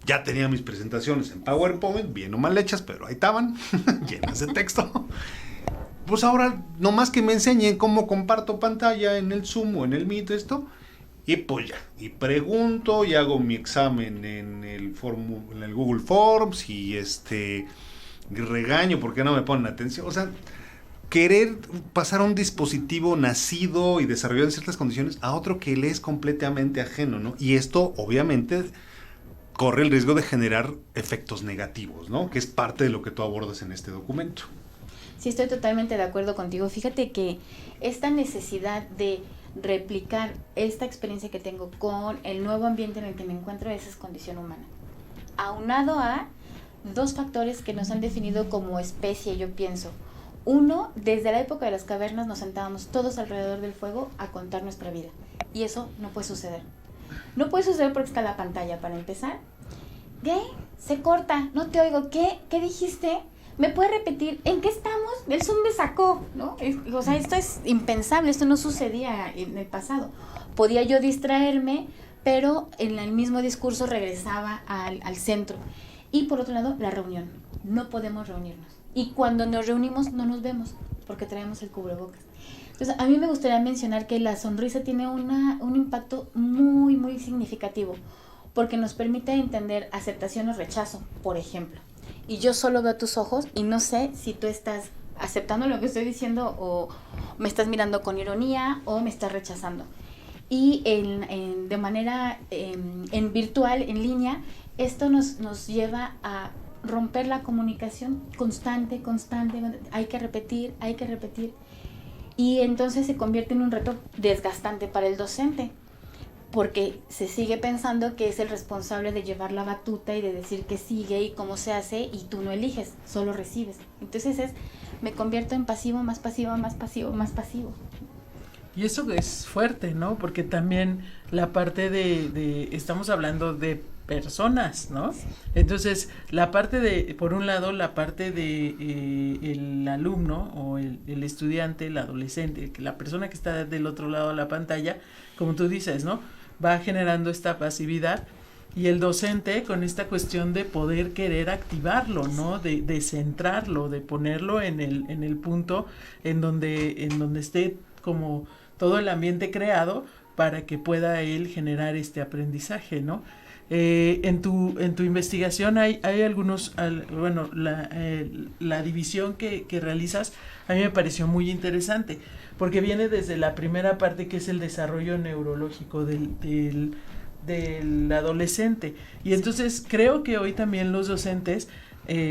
ya tenía mis presentaciones en PowerPoint, bien o mal hechas, pero ahí estaban, llenas de texto. Pues ahora, nomás que me enseñen cómo comparto pantalla en el Zoom o en el Meet, y pues ya, y pregunto, y hago mi examen en el Google Forms, y regaño porque no me ponen atención. O sea, querer pasar a un dispositivo nacido y desarrollado en ciertas condiciones a otro que le es completamente ajeno, ¿no? Y esto, obviamente, corre el riesgo de generar efectos negativos, ¿no? Que es parte de lo que tú abordas en este documento. Sí, estoy totalmente de acuerdo contigo. Fíjate que esta necesidad de replicar esta experiencia que tengo con el nuevo ambiente en el que me encuentro, esa es condición humana. Aunado a dos factores que nos han definido como especie, yo pienso. Uno, desde la época de las cavernas nos sentábamos todos alrededor del fuego a contar nuestra vida. Y eso no puede suceder. No puede suceder porque está la pantalla, para empezar. ¿Qué? Se corta, no te oigo. ¿Qué dijiste? ¿Me puede repetir? ¿En qué estamos? El Zoom me sacó, ¿no? O sea, esto es impensable, esto no sucedía en el pasado. Podía yo distraerme, pero en el mismo discurso regresaba al centro. Y por otro lado, la reunión. No podemos reunirnos. Y cuando nos reunimos, no nos vemos, porque traemos el cubrebocas. Entonces, a mí me gustaría mencionar que la sonrisa tiene un impacto muy, muy significativo, porque nos permite entender aceptación o rechazo, por ejemplo. Y yo solo veo tus ojos y no sé si tú estás aceptando lo que estoy diciendo o me estás mirando con ironía o me estás rechazando. Y de manera en virtual, en línea, esto nos lleva a romper la comunicación constante. Hay que repetir. Y entonces se convierte en un reto desgastante para el docente, porque se sigue pensando que es el responsable de llevar la batuta y de decir qué sigue y cómo se hace, y tú no eliges, solo recibes. Entonces me convierto en pasivo, más pasivo. Y eso es fuerte, ¿no? Porque también la parte de estamos hablando de personas, ¿no? Entonces, la parte por un lado, la parte de el alumno o el estudiante, el adolescente, la persona que está del otro lado de la pantalla, como tú dices, ¿no? Va generando esta pasividad, y el docente con esta cuestión de poder querer activarlo, ¿no? De centrarlo, de ponerlo en el punto en donde esté como todo el ambiente creado para que pueda él generar este aprendizaje, ¿no? En tu investigación hay algunos, la división que realizas a mí me pareció muy interesante, porque viene desde la primera parte, que es el desarrollo neurológico del adolescente, y entonces creo que hoy también los docentes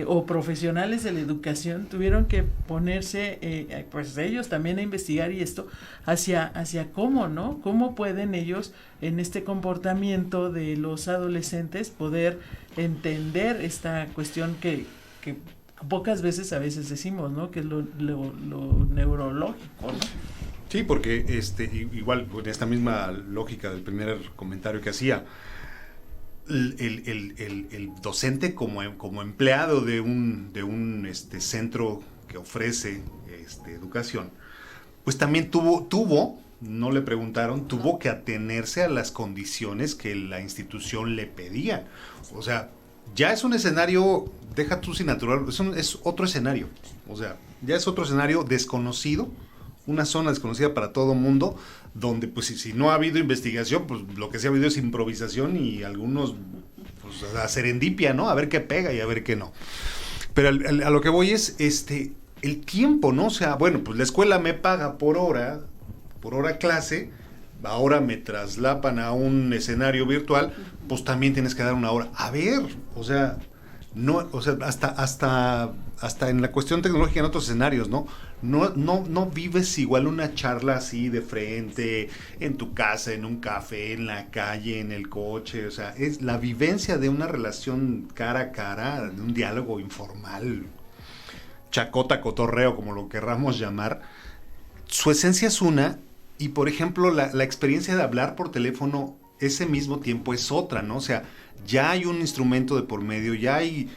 o profesionales de la educación tuvieron que ponerse, pues ellos también a investigar, y esto hacia cómo, ¿no? Cómo pueden ellos en este comportamiento de los adolescentes poder entender esta cuestión que pocas veces a veces decimos, ¿no? Que es lo neurológico, ¿no? Sí, porque igual en esta misma lógica del primer comentario que hacía, el docente como empleado de un centro que ofrece educación, pues también tuvo, no le preguntaron, tuvo que atenerse a las condiciones que la institución le pedía. O sea, ya es un escenario, deja tú sin natural, es otro escenario. O sea, ya es otro escenario desconocido, una zona desconocida para todo mundo, donde pues si no ha habido investigación, pues lo que sí ha habido es improvisación y algunos, pues a serendipia, ¿no? A ver qué pega y a ver qué no. Pero a lo que voy es, el tiempo, ¿no? O sea, bueno, pues la escuela me paga por hora clase, ahora me traslapan a un escenario virtual, pues también tienes que dar una hora. A ver, o sea, no, o sea, hasta en la cuestión tecnológica en otros escenarios, ¿no? No vives igual una charla así de frente, en tu casa, en un café, en la calle, en el coche, o sea, es la vivencia de una relación cara a cara, de un diálogo informal, chacota, cotorreo, como lo querramos llamar. Su esencia es una, y por ejemplo, la experiencia de hablar por teléfono ese mismo tiempo es otra, ¿no? O sea, ya hay un instrumento de por medio, ya hay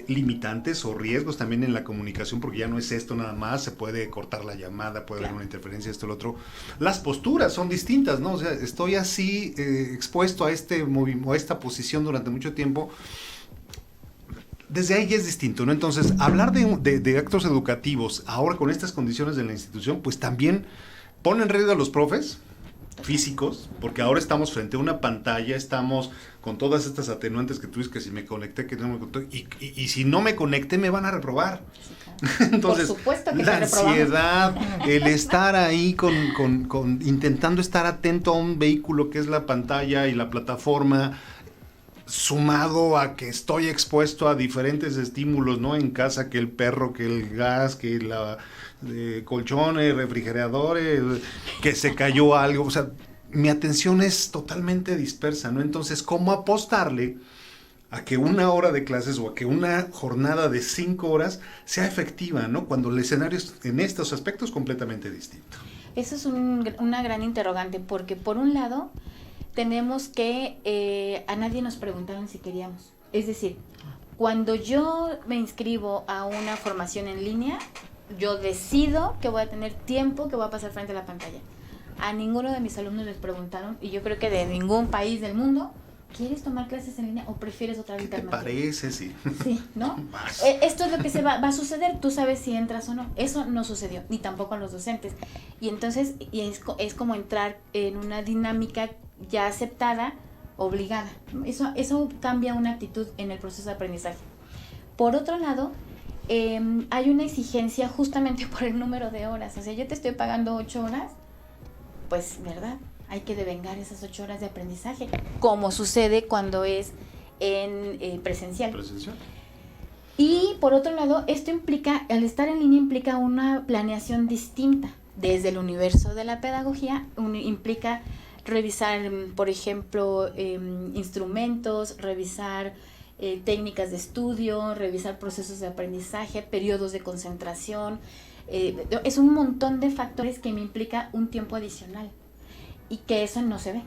limitantes o riesgos también en la comunicación, porque ya no es esto nada más, se puede cortar la llamada, puede haber una interferencia, esto, lo otro. Las posturas son distintas, ¿no? O sea, estoy así expuesto a a esta posición durante mucho tiempo. Desde ahí ya es distinto, ¿no? Entonces, hablar de actos educativos ahora con estas condiciones de la institución, pues también pone en riesgo a los profes físicos, porque ahora estamos frente a una pantalla, estamos con todas estas atenuantes que tú dices, que si me conecté, que no me conecté, y si no me conecté me van a reprobar. Sí, claro. Entonces, por supuesto que la ansiedad, el estar ahí con intentando estar atento a un vehículo que es la pantalla y la plataforma, sumado a que estoy expuesto a diferentes estímulos, ¿no? En casa, que el perro, que el gas, que la colchones, refrigeradores, que se cayó algo, o sea, mi atención es totalmente dispersa, ¿no? Entonces, ¿cómo apostarle a que una hora de clases o a que una jornada de 5 horas sea efectiva, ¿no? Cuando el escenario es en estos aspectos completamente distinto. Eso es una gran interrogante, porque por un lado tenemos que a nadie nos preguntaron si queríamos. Es decir, cuando yo me inscribo a una formación en línea, yo decido que voy a tener tiempo que voy a pasar frente a la pantalla. A ninguno de mis alumnos les preguntaron, y yo creo que de ningún país del mundo, ¿quieres tomar clases en línea o prefieres otra alternativa? ¿Qué te parece? Sí. Sí, ¿no? Esto es lo que va a suceder, tú sabes si entras o no. Eso no sucedió, ni tampoco a los docentes. Y entonces es como entrar en una dinámica ya aceptada, obligada. Eso cambia una actitud en el proceso de aprendizaje. Por otro lado, hay una exigencia justamente por el número de horas. O sea, yo te estoy pagando 8 horas, pues, ¿verdad? Hay que devengar esas 8 horas de aprendizaje, como sucede cuando es en presencial. Y por otro lado, esto implica, al estar en línea implica una planeación distinta. Desde el universo de la pedagogía, implica revisar, por ejemplo, instrumentos, revisar técnicas de estudio, revisar procesos de aprendizaje, periodos de concentración. Es un montón de factores que me implica un tiempo adicional y que eso no se ve,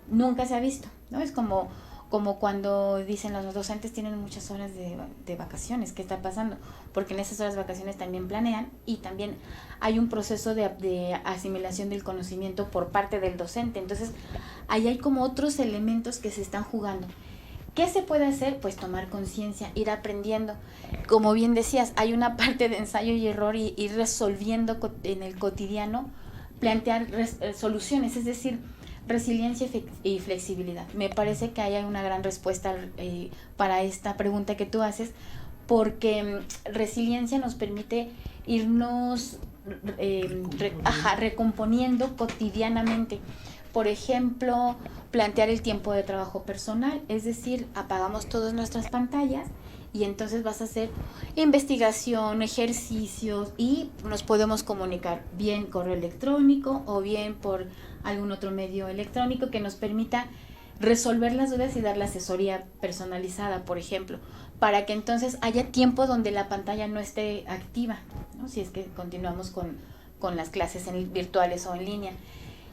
nunca se ha visto, ¿no? Es como cuando dicen los docentes tienen muchas horas de vacaciones. ¿Qué está pasando? Porque en esas horas de vacaciones también planean y también hay un proceso de asimilación del conocimiento por parte del docente. Entonces, ahí hay como otros elementos que se están jugando. ¿Qué se puede hacer? Pues tomar conciencia, ir aprendiendo. Como bien decías, hay una parte de ensayo y error y ir resolviendo en el cotidiano, plantear soluciones, es decir, resiliencia y flexibilidad. Me parece que hay una gran respuesta para esta pregunta que tú haces, porque resiliencia nos permite irnos recomponiendo cotidianamente. Por ejemplo, plantear el tiempo de trabajo personal, es decir, apagamos todas nuestras pantallas y entonces vas a hacer investigación, ejercicios y nos podemos comunicar bien correo electrónico o bien por algún otro medio electrónico que nos permita resolver las dudas y dar la asesoría personalizada, por ejemplo, para que entonces haya tiempo donde la pantalla no esté activa, ¿no? Si es que continuamos con las clases virtuales o en línea.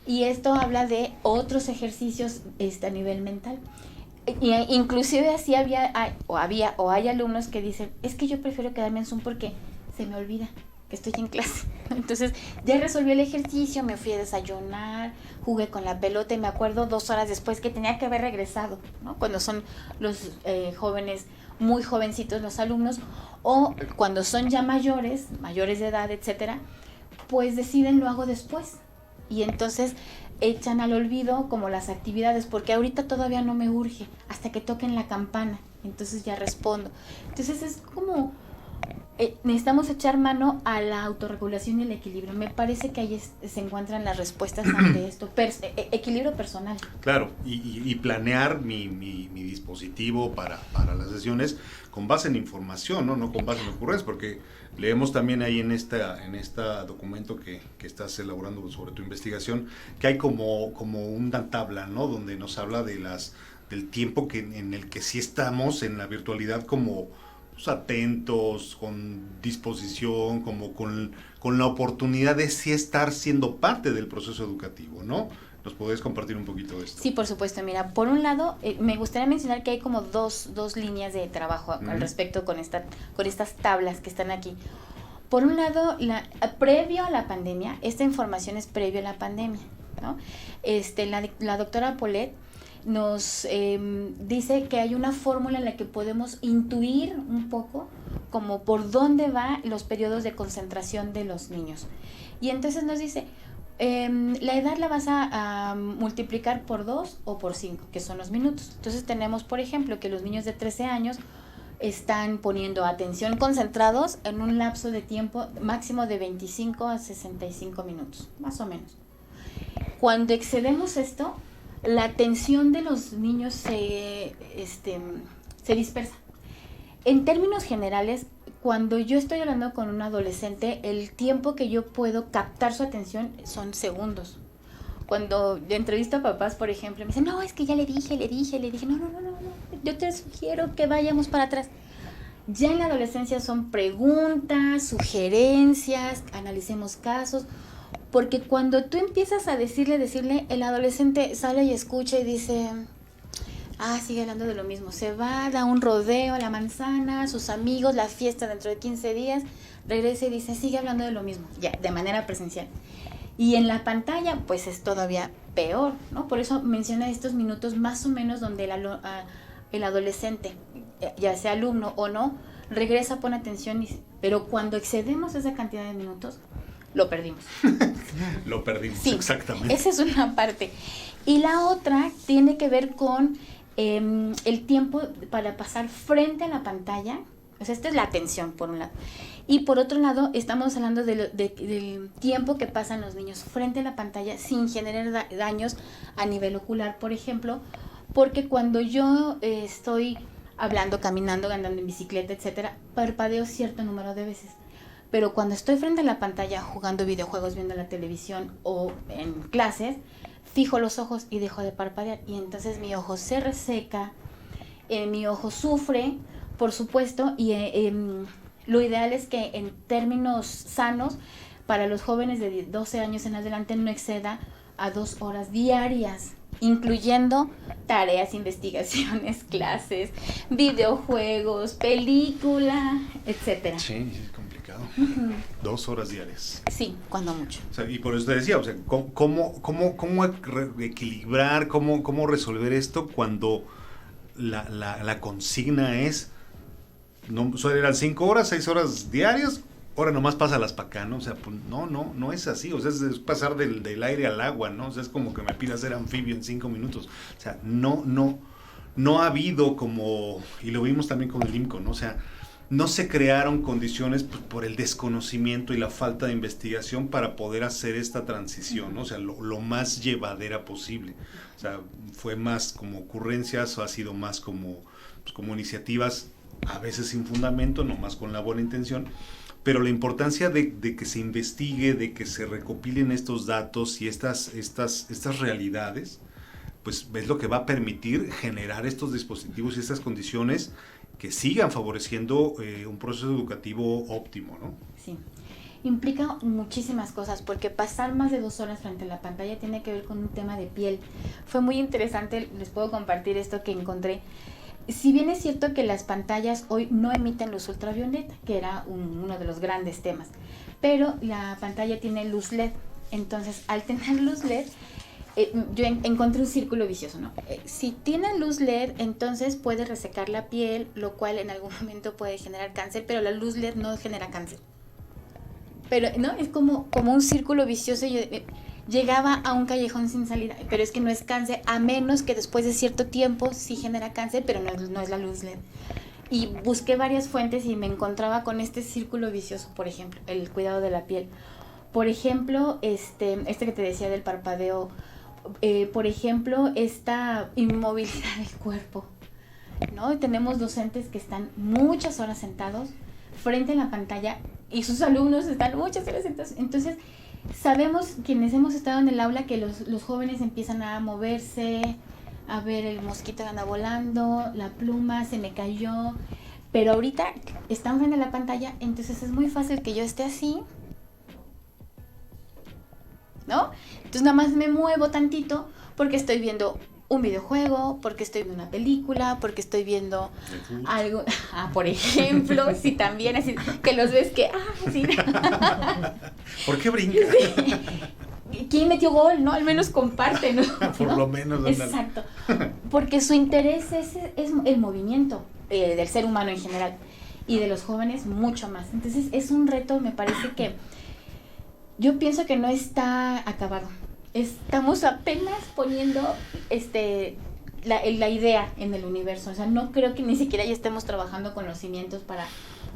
Y esto habla de otros ejercicios a nivel mental. Y inclusive así hay alumnos que dicen, es que yo prefiero quedarme en Zoom porque se me olvida que estoy en clase. Entonces ya resolví el ejercicio, me fui a desayunar, jugué con la pelota y me acuerdo 2 horas después que tenía que haber regresado, ¿no? Cuando son los jóvenes, muy jovencitos los alumnos, o cuando son ya mayores de edad, etcétera, pues deciden lo hago después. Y entonces echan al olvido como las actividades, porque ahorita todavía no me urge, hasta que toquen la campana, entonces ya respondo. Entonces es como necesitamos echar mano a la autorregulación y el equilibrio. Me parece que ahí se encuentran las respuestas ante esto. Equilibrio personal. Claro, y planear mi dispositivo para las sesiones con base en información, no con base en ocurrencias, porque leemos también ahí en este documento que estás elaborando sobre tu investigación, que hay como una tabla, ¿no? Donde nos habla del tiempo en el que sí estamos en la virtualidad como atentos, con disposición, como con la oportunidad de sí estar siendo parte del proceso educativo, ¿no? ¿Nos podés compartir un poquito de esto? Sí, por supuesto. Mira, por un lado, me gustaría mencionar que hay como dos líneas de trabajo al respecto con estas tablas que están aquí. Por un lado, previo a la pandemia, esta información es previo a la pandemia, ¿no? La doctora Polet nos dice que hay una fórmula en la que podemos intuir un poco como por dónde van los periodos de concentración de los niños. Y entonces nos dice, la edad la vas a multiplicar por 2 o por 5, que son los minutos. Entonces tenemos, por ejemplo, que los niños de 13 años están poniendo atención concentrados en un lapso de tiempo máximo de 25 a 65 minutos, más o menos. Cuando excedemos esto, la atención de los niños se dispersa. En términos generales, cuando yo estoy hablando con un adolescente, el tiempo que yo puedo captar su atención son segundos. Cuando yo entrevisto a papás, por ejemplo, me dicen, no, es que ya le dije, no, yo te sugiero que vayamos para atrás. Ya en la adolescencia son preguntas, sugerencias, analicemos casos. Porque cuando tú empiezas a decirle, el adolescente sale y escucha y dice, sigue hablando de lo mismo. Se va, da un rodeo a la manzana, sus amigos, la fiesta dentro de 15 días, regresa y dice, sigue hablando de lo mismo, ya, de manera presencial. Y en la pantalla, pues es todavía peor, ¿no? Por eso menciona estos minutos más o menos donde el adolescente, ya sea alumno o no, regresa, pone atención, pero cuando excedemos esa cantidad de minutos, lo perdimos. Lo perdimos, sí, exactamente. Esa es una parte. Y la otra tiene que ver con el tiempo para pasar frente a la pantalla. O sea, esta es la atención, por un lado. Y por otro lado, estamos hablando del tiempo que pasan los niños frente a la pantalla sin generar daños a nivel ocular, por ejemplo. Porque cuando yo estoy hablando, caminando, andando en bicicleta, etcétera, parpadeo cierto número de veces. Pero cuando estoy frente a la pantalla jugando videojuegos, viendo la televisión o en clases, fijo los ojos y dejo de parpadear. Y entonces mi ojo se reseca, mi ojo sufre, por supuesto, y lo ideal es que en términos sanos, para los jóvenes de 12 años en adelante no exceda a 2 horas diarias, incluyendo tareas, investigaciones, clases, videojuegos, película, etcétera. Sí, es complicado. 2 horas diarias. Sí, cuando mucho. O sea, y por eso te decía, o sea, ¿cómo equilibrar, cómo resolver esto cuando la consigna es, no, eran 5 horas, 6 horas diarias, ahora nomás pásalas para acá, ¿no? O sea, pues, no es así, o sea, es pasar del aire al agua, ¿no? O sea, es como que me pidas ser anfibio en 5 minutos. O sea, no ha habido como, y lo vimos también con el IMCO, ¿no? O sea, no se crearon condiciones pues, por el desconocimiento y la falta de investigación para poder hacer esta transición, ¿no? O sea, lo más llevadera posible. O sea, fue más como ocurrencias, o ha sido más como iniciativas, a veces sin fundamento, nomás con la buena intención. Pero la importancia de que se investigue, de que se recopilen estos datos y estas realidades, pues es lo que va a permitir generar estos dispositivos y estas condiciones que sigan favoreciendo un proceso educativo óptimo, ¿no? Sí, implica muchísimas cosas, porque pasar más de 2 horas frente a la pantalla tiene que ver con un tema de piel. Fue muy interesante, les puedo compartir esto que encontré. Si bien es cierto que las pantallas hoy no emiten luz ultravioleta, que era uno de los grandes temas, pero la pantalla tiene luz LED. Entonces, al tener luz LED, yo encontré un círculo vicioso, ¿no? Si tiene luz LED, entonces puede resecar la piel, lo cual en algún momento puede generar cáncer, pero la luz LED no genera cáncer. Pero, ¿no? Es como un círculo vicioso. Yo llegaba a un callejón sin salida, pero es que no es cáncer, a menos que después de cierto tiempo sí genera cáncer, pero no es la luz LED. y busqué varias fuentes y me encontraba con este círculo vicioso, por ejemplo, el cuidado de la piel. Por ejemplo, este que te decía del parpadeo, por ejemplo, esta inmovilidad del cuerpo, ¿no? Tenemos docentes que están muchas horas sentados frente a la pantalla y sus alumnos están muchas horas sentados. Entonces, sabemos, quienes hemos estado en el aula, que los jóvenes empiezan a moverse, a ver el mosquito que anda volando, la pluma se me cayó, pero ahorita están frente a la pantalla, entonces es muy fácil que yo esté así, ¿no? Entonces nada más me muevo tantito porque estoy viendo un videojuego, porque estoy viendo una película, porque estoy viendo algo, por ejemplo, sí, también, así, que los ves que, sí. ¿Por qué brinca? Sí. ¿Quién metió gol, no? Al menos comparte, ¿no? Por lo menos. Exacto. Porque su interés es el movimiento del ser humano en general y de los jóvenes mucho más. Entonces es un reto, me parece que yo pienso que no está acabado. Estamos apenas poniendo la idea en el universo. O sea, no creo que ni siquiera ya estemos trabajando con los cimientos para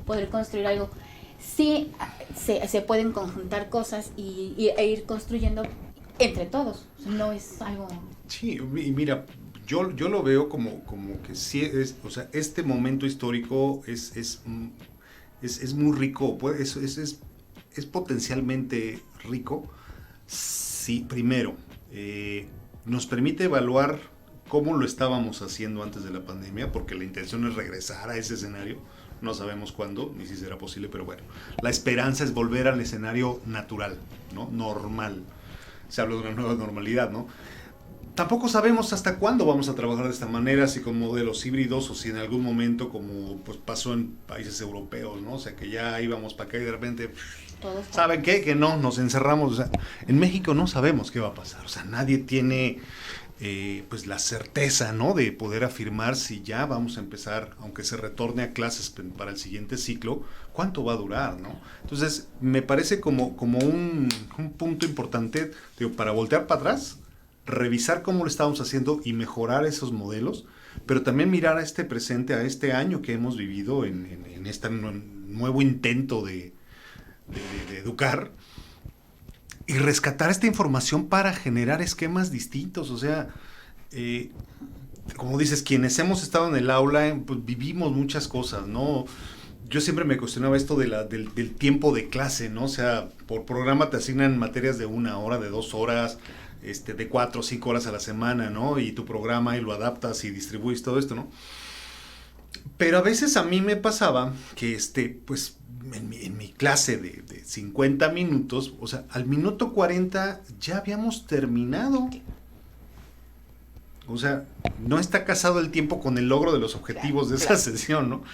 poder construir algo. Sí se pueden conjuntar cosas e ir construyendo entre todos. O sea, no es algo... Sí, y mira, yo lo veo como que sí es, o sea, este momento histórico es muy rico, es potencialmente rico. Sí, primero, nos permite evaluar cómo lo estábamos haciendo antes de la pandemia, porque la intención es regresar a ese escenario. No sabemos cuándo, ni si será posible, pero bueno. La esperanza es volver al escenario natural, ¿no? Normal. Se habla de una nueva normalidad, ¿no? Tampoco sabemos hasta cuándo vamos a trabajar de esta manera, si con modelos híbridos o si en algún momento, como pues pasó en países europeos, ¿no? O sea, que ya íbamos para acá y de repente... ¿Saben qué? Que no, nos encerramos. O sea, en México no sabemos qué va a pasar. O sea, nadie tiene pues la certeza, ¿no? De poder afirmar si ya vamos a empezar, aunque se retorne a clases para el siguiente ciclo, cuánto va a durar, ¿no? Entonces, me parece como un punto importante, digo, para voltear para atrás, revisar cómo lo estábamos haciendo y mejorar esos modelos, pero también mirar a este presente, a este año que hemos vivido en este nuevo intento de educar y rescatar esta información para generar esquemas distintos. O sea, como dices, quienes hemos estado en el aula, pues vivimos muchas cosas, ¿no? Yo siempre me cuestionaba esto del tiempo de clase, ¿no? O sea, por programa te asignan materias de 1 hora, de 2 horas, de 4 o 5 horas a la semana, ¿no? Y tu programa y lo adaptas y distribuyes todo esto, ¿no? Pero a veces a mí me pasaba que, pues, en mi clase de 50 minutos, o sea, al minuto 40 ya habíamos terminado. O sea, no está casado el tiempo con el logro de los objetivos de esa sesión, ¿no?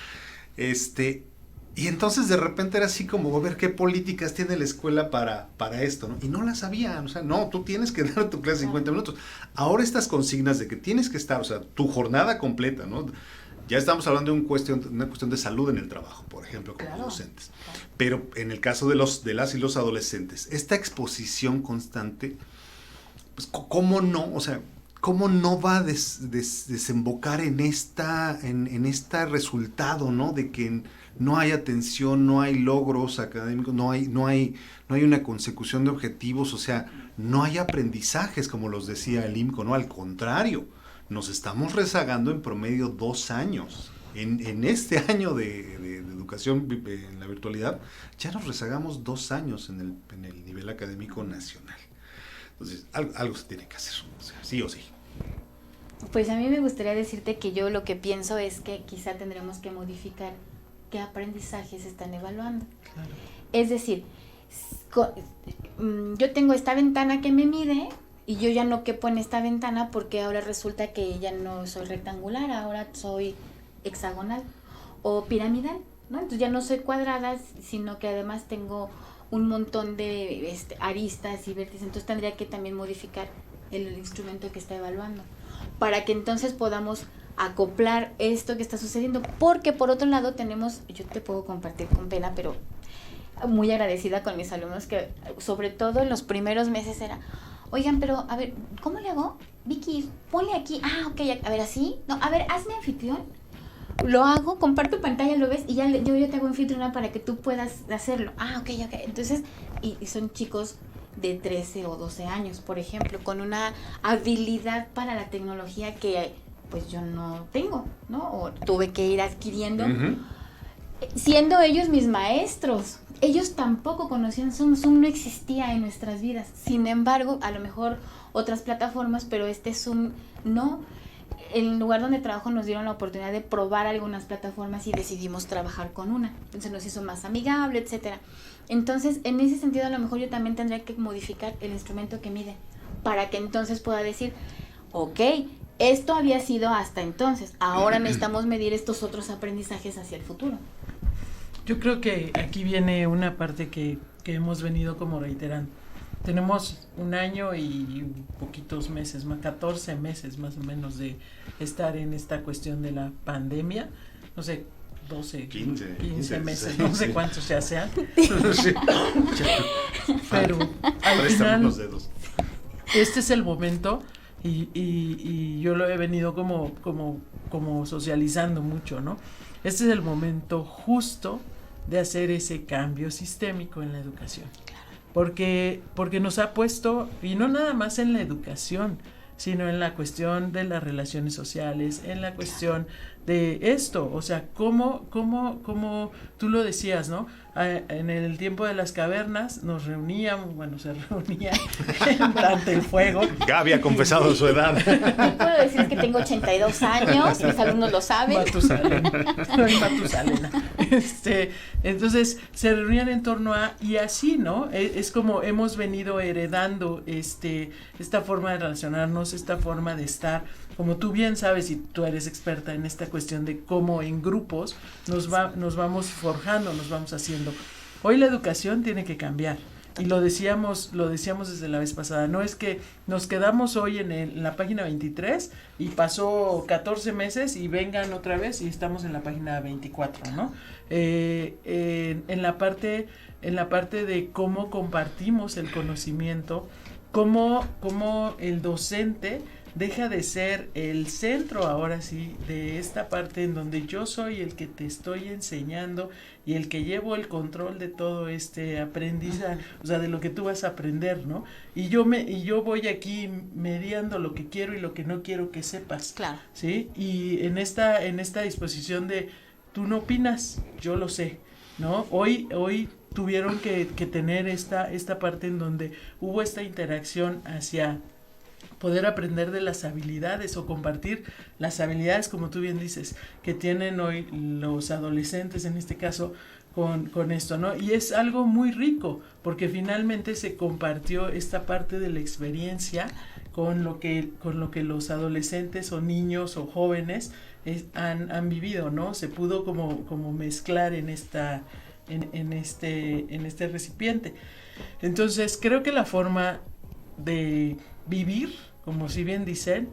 Y entonces de repente era así como, a ver qué políticas tiene la escuela para esto, ¿no? Y no las sabían, o sea, no, tú tienes que dar tu clase 50 minutos. Ahora estas consignas de que tienes que estar, o sea, tu jornada completa, ¿no? Ya estamos hablando de una cuestión de salud en el trabajo, por ejemplo, como docentes. Pero en el caso de las y los adolescentes, esta exposición constante, pues, ¿cómo no? O sea, ¿cómo no va a desembocar en este resultado, ¿no? De que no hay atención, no hay logros académicos, no hay una consecución de objetivos, o sea, no hay aprendizajes, como los decía el IMCO, ¿no? Al contrario, nos estamos rezagando en promedio 2 años. En este año de educación en la virtualidad, ya nos rezagamos 2 años en el nivel académico nacional. Entonces, algo se tiene que hacer, o sea, sí o sí. Pues a mí me gustaría decirte que yo lo que pienso es que quizá tendremos que modificar qué aprendizajes se están evaluando. Claro. Es decir, yo tengo esta ventana que me mide y yo ya no quepo en esta ventana porque ahora resulta que ya no soy rectangular, ahora soy hexagonal o piramidal, ¿no? Entonces ya no soy cuadrada, sino que además tengo un montón de aristas y vértices. Entonces tendría que también modificar el instrumento que está evaluando para que entonces podamos acoplar esto que está sucediendo, porque por otro lado yo te puedo compartir con pena, pero muy agradecida con mis alumnos, que sobre todo en los primeros meses era, oigan, pero a ver, ¿cómo le hago? Vicky, ponle aquí, ok, a ver, así, no, a ver, hazme anfitrión, lo hago, comparto pantalla, lo ves y ya yo te hago un anfitriona para que tú puedas hacerlo. Ok. Entonces, y son chicos de 13 o 12 años, por ejemplo, con una habilidad para la tecnología que pues yo no tengo, ¿no? O tuve que ir adquiriendo, siendo ellos mis maestros. Ellos tampoco conocían Zoom no existía en nuestras vidas. Sin embargo, a lo mejor otras plataformas, pero Zoom no. El lugar donde trabajo nos dieron la oportunidad de probar algunas plataformas y decidimos trabajar con una. Entonces nos hizo más amigable, etcétera. Entonces, en ese sentido, a lo mejor yo también tendría que modificar el instrumento que mide para que entonces pueda decir, ok, esto había sido hasta entonces, ahora necesitamos medir estos otros aprendizajes hacia el futuro. Yo creo que aquí viene una parte que hemos venido como reiterando. Tenemos 1 año y poquitos meses, más 14 meses más o menos de estar en esta cuestión de la pandemia. No sé, 12, 15 meses, no sé cuántos ya sean. Pero al final, los dedos. Este es el momento y yo lo he venido como socializando mucho, ¿no? Este es el momento justo de hacer ese cambio sistémico en la educación. Porque nos ha puesto, y no nada más en la educación, sino en la cuestión de las relaciones sociales, en la cuestión de esto, o sea, cómo tú lo decías, ¿no? En el tiempo de las cavernas se reunían durante el fuego. Gaby ha confesado su edad. No puedo decir que tengo 82 años, mis alumnos lo saben. Matusalena. Entonces, se reunían en torno a, y así, ¿no? Es como hemos venido heredando esta forma de relacionarnos, esta forma de estar, como tú bien sabes, y tú eres experta en esta cuestión de cómo en grupos nos vamos forjando, nos vamos haciendo. Hoy la educación tiene que cambiar. Y lo decíamos desde la vez pasada, no es que nos quedamos hoy en la página 23 y pasó 14 meses y vengan otra vez y estamos en la página 24, ¿no? En la parte de cómo compartimos el conocimiento, cómo el docente deja de ser el centro ahora sí de esta parte en donde yo soy el que te estoy enseñando y el que llevo el control de todo este aprendizaje, o sea, de lo que tú vas a aprender, ¿no? Y yo voy aquí mediando lo que quiero y lo que no quiero que sepas. Claro. ¿Sí? Y en esta disposición de tú no opinas, yo lo sé, ¿no? Hoy tuvieron que tener esta parte en donde hubo esta interacción hacia poder aprender de las habilidades o compartir las habilidades, como tú bien dices, que tienen hoy los adolescentes, en este caso, con esto, ¿no? Y es algo muy rico, porque finalmente se compartió esta parte de la experiencia con lo que los adolescentes o niños o jóvenes han vivido, ¿no? Se pudo como mezclar en este recipiente. Entonces, creo que la forma de vivir, como si bien dicen,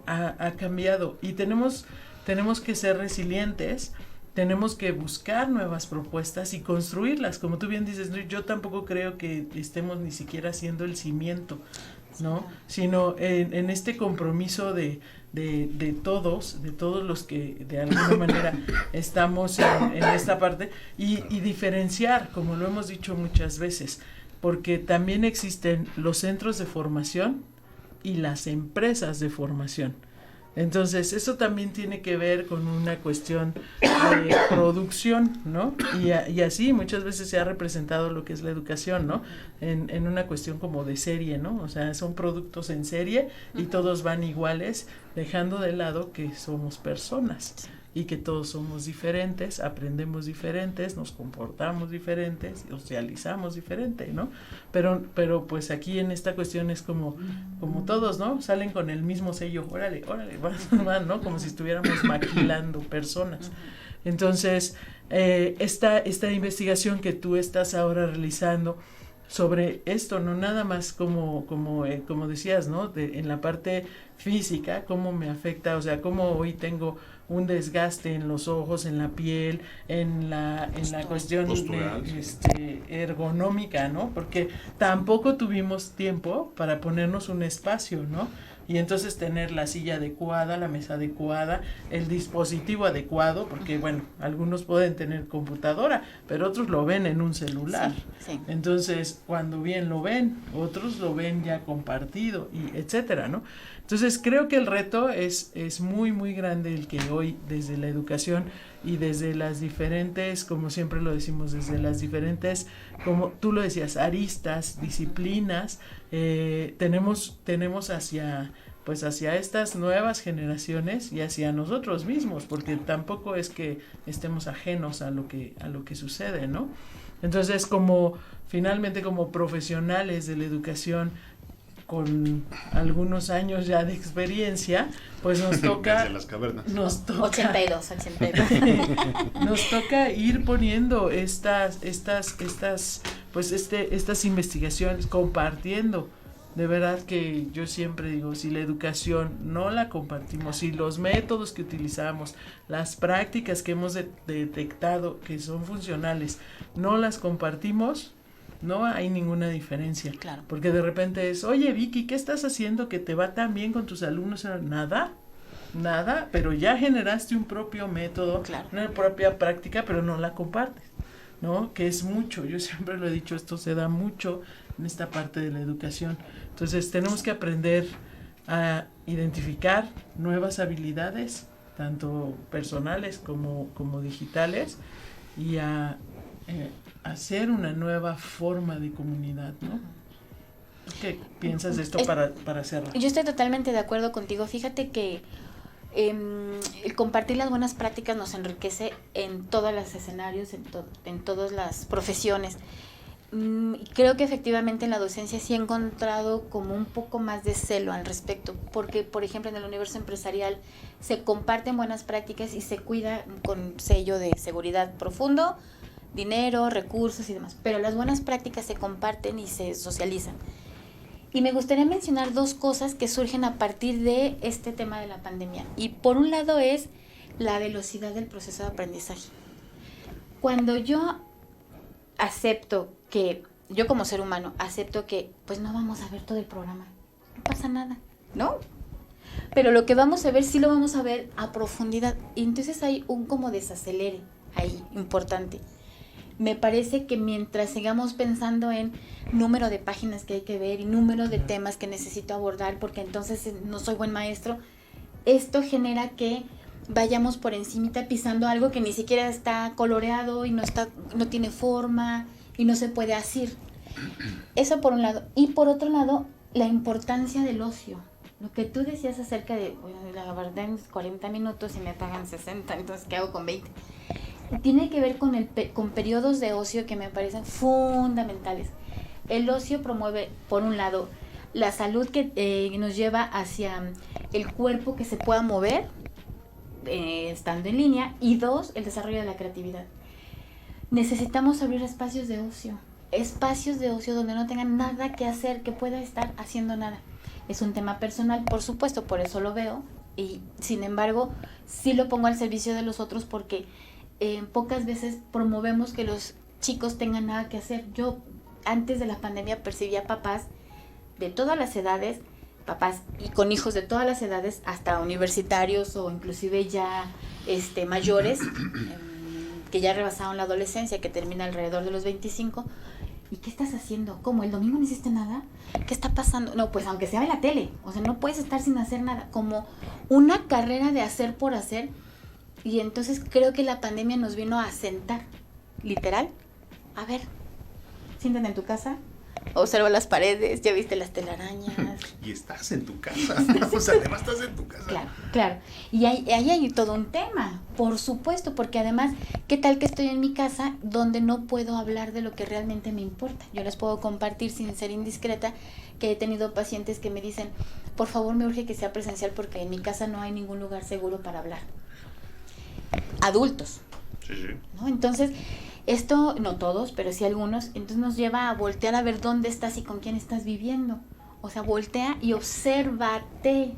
ha cambiado y tenemos que ser resilientes, tenemos que buscar nuevas propuestas y construirlas, como tú bien dices. Yo tampoco creo que estemos ni siquiera haciendo el cimiento, ¿no? Sino en este compromiso de todos los que de alguna manera estamos en esta parte y diferenciar, como lo hemos dicho muchas veces, porque también existen los centros de formación y las empresas de formación. Entonces, eso también tiene que ver con una cuestión de producción, ¿no? Y así muchas veces se ha representado lo que es la educación, ¿no? En una cuestión como de serie, ¿no? O sea, son productos en serie y todos van iguales, dejando de lado que somos personas y que todos somos diferentes, aprendemos diferentes, nos comportamos diferentes, socializamos diferente, ¿no? Pero pues aquí en esta cuestión es como todos, ¿no? Salen con el mismo sello, órale, van, ¿no? Como si estuviéramos maquilando personas. Entonces, esta investigación que tú estás ahora realizando sobre esto, no nada más como decías, ¿no? En la parte física, cómo me afecta, o sea, cómo hoy tengo un desgaste en los ojos, en la piel, en la cuestión ergonómica, ¿no? Porque tampoco tuvimos tiempo para ponernos un espacio, ¿no? y entonces tener la silla adecuada, la mesa adecuada, el dispositivo adecuado, porque bueno, algunos pueden tener computadora, pero otros lo ven en un celular. Sí, sí. Entonces, cuando bien lo ven, otros lo ven ya compartido, y etcétera, ¿no? Entonces, creo que el reto es muy, muy grande el que hoy, desde la educación y desde las diferentes, como siempre lo decimos, desde las diferentes, como tú lo decías, aristas, disciplinas, tenemos hacia estas nuevas generaciones y hacia nosotros mismos, porque tampoco es que estemos ajenos a lo que sucede, ¿no? Entonces, finalmente como profesionales de la educación con algunos años ya de experiencia, pues nos toca las cavernas. 82. Nos toca ir poniendo estas investigaciones, compartiendo. De verdad que yo siempre digo, si la educación no la compartimos, si los métodos que utilizamos, las prácticas que hemos detectado que son funcionales, no las compartimos, no hay ninguna diferencia. Claro. Porque de repente es, oye Vicky, ¿qué estás haciendo que te va tan bien con tus alumnos? Nada, pero ya generaste un propio método, claro, una propia práctica, pero no la compartes, ¿no? Que es mucho, yo siempre lo he dicho, esto se da mucho en esta parte de la educación. Entonces tenemos que aprender a identificar nuevas habilidades, tanto personales como digitales, y a hacer una nueva forma de comunidad, ¿no? ¿Qué piensas de esto para cerrar? Yo estoy totalmente de acuerdo contigo. Fíjate que el compartir las buenas prácticas nos enriquece en todos los escenarios, en todas las profesiones. Creo que efectivamente en la docencia sí he encontrado como un poco más de celo al respecto, porque por ejemplo en el universo empresarial se comparten buenas prácticas y se cuida con sello de seguridad profundo, dinero, recursos y demás, pero las buenas prácticas se comparten y se socializan. Y me gustaría mencionar dos cosas que surgen a partir de este tema de la pandemia. Y por un lado es la velocidad del proceso de aprendizaje. Cuando yo acepto que, yo como ser humano, acepto que pues no vamos a ver todo el programa, no pasa nada, ¿no? Pero lo que vamos a ver sí lo vamos a ver a profundidad. Y entonces hay un como desacelere ahí importante. Me parece que mientras sigamos pensando en número de páginas que hay que ver y número de temas que necesito abordar, porque entonces no soy buen maestro, esto genera que vayamos por encimita pisando algo que ni siquiera está coloreado y no tiene forma y no se puede asir. Eso por un lado. Y por otro lado, la importancia del ocio. Lo que tú decías acerca de, bueno, la verdad en 40 minutos y me pagan 60, entonces ¿qué hago con 20? Tiene que ver con periodos de ocio que me parecen fundamentales. El ocio promueve, por un lado, la salud que nos lleva hacia el cuerpo que se pueda mover estando en línea, y dos, el desarrollo de la creatividad. Necesitamos abrir espacios de ocio donde no tengan nada que hacer, que pueda estar haciendo nada. Es un tema personal, por supuesto, por eso lo veo, y sin embargo sí lo pongo al servicio de los otros, porque pocas veces promovemos que los chicos tengan nada que hacer. Yo antes de la pandemia percibía papás de todas las edades, papás y con hijos de todas las edades, hasta universitarios o inclusive ya mayores, que ya rebasaron la adolescencia, que termina alrededor de los 25. ¿Y qué estás haciendo? ¿Cómo? ¿El domingo no hiciste nada? ¿Qué está pasando? No, pues aunque sea en la tele, o sea, no puedes estar sin hacer nada, como una carrera de hacer por hacer. Y entonces creo que la pandemia nos vino a sentar, literal, a ver, siéntate en tu casa, observa las paredes, ya viste las telarañas. Y estás en tu casa, o sea, además estás en tu casa. Claro. Y ahí hay todo un tema, por supuesto, porque además, ¿qué tal que estoy en mi casa donde no puedo hablar de lo que realmente me importa? Yo les puedo compartir sin ser indiscreta que he tenido pacientes que me dicen, por favor me urge que sea presencial porque en mi casa no hay ningún lugar seguro para hablar. Adultos. Sí. ¿No? Entonces, esto, no todos, pero sí algunos, entonces nos lleva a voltear a ver dónde estás y con quién estás viviendo. O sea, voltea y obsérvate.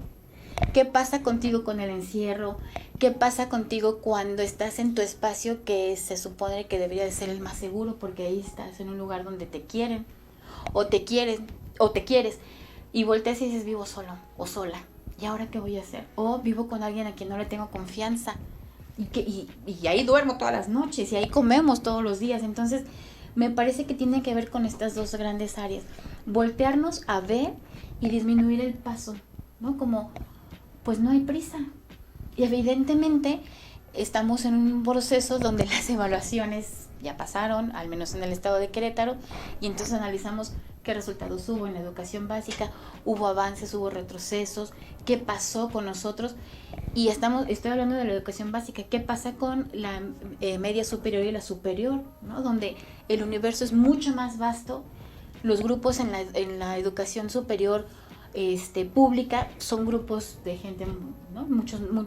¿Qué pasa contigo con el encierro? ¿Qué pasa contigo cuando estás en tu espacio que se supone que debería de ser el más seguro, porque ahí estás en un lugar donde te quieren o te quieres? y volteas y dices, vivo solo o sola, ¿y ahora qué voy a hacer? O vivo con alguien a quien no le tengo confianza, y ahí duermo todas las noches, y ahí comemos todos los días. Entonces, me parece que tiene que ver con estas dos grandes áreas, voltearnos a ver y disminuir el paso, ¿no? Como, pues no hay prisa, y evidentemente estamos en un proceso donde las evaluaciones ya pasaron, al menos en el estado de Querétaro, y entonces analizamos qué resultados hubo en la educación básica, hubo avances, hubo retrocesos, qué pasó con nosotros, y estoy hablando de la educación básica, qué pasa con la media superior y la superior, ¿no? Donde el universo es mucho más vasto, los grupos en la educación superior pública son grupos de gente, ¿no?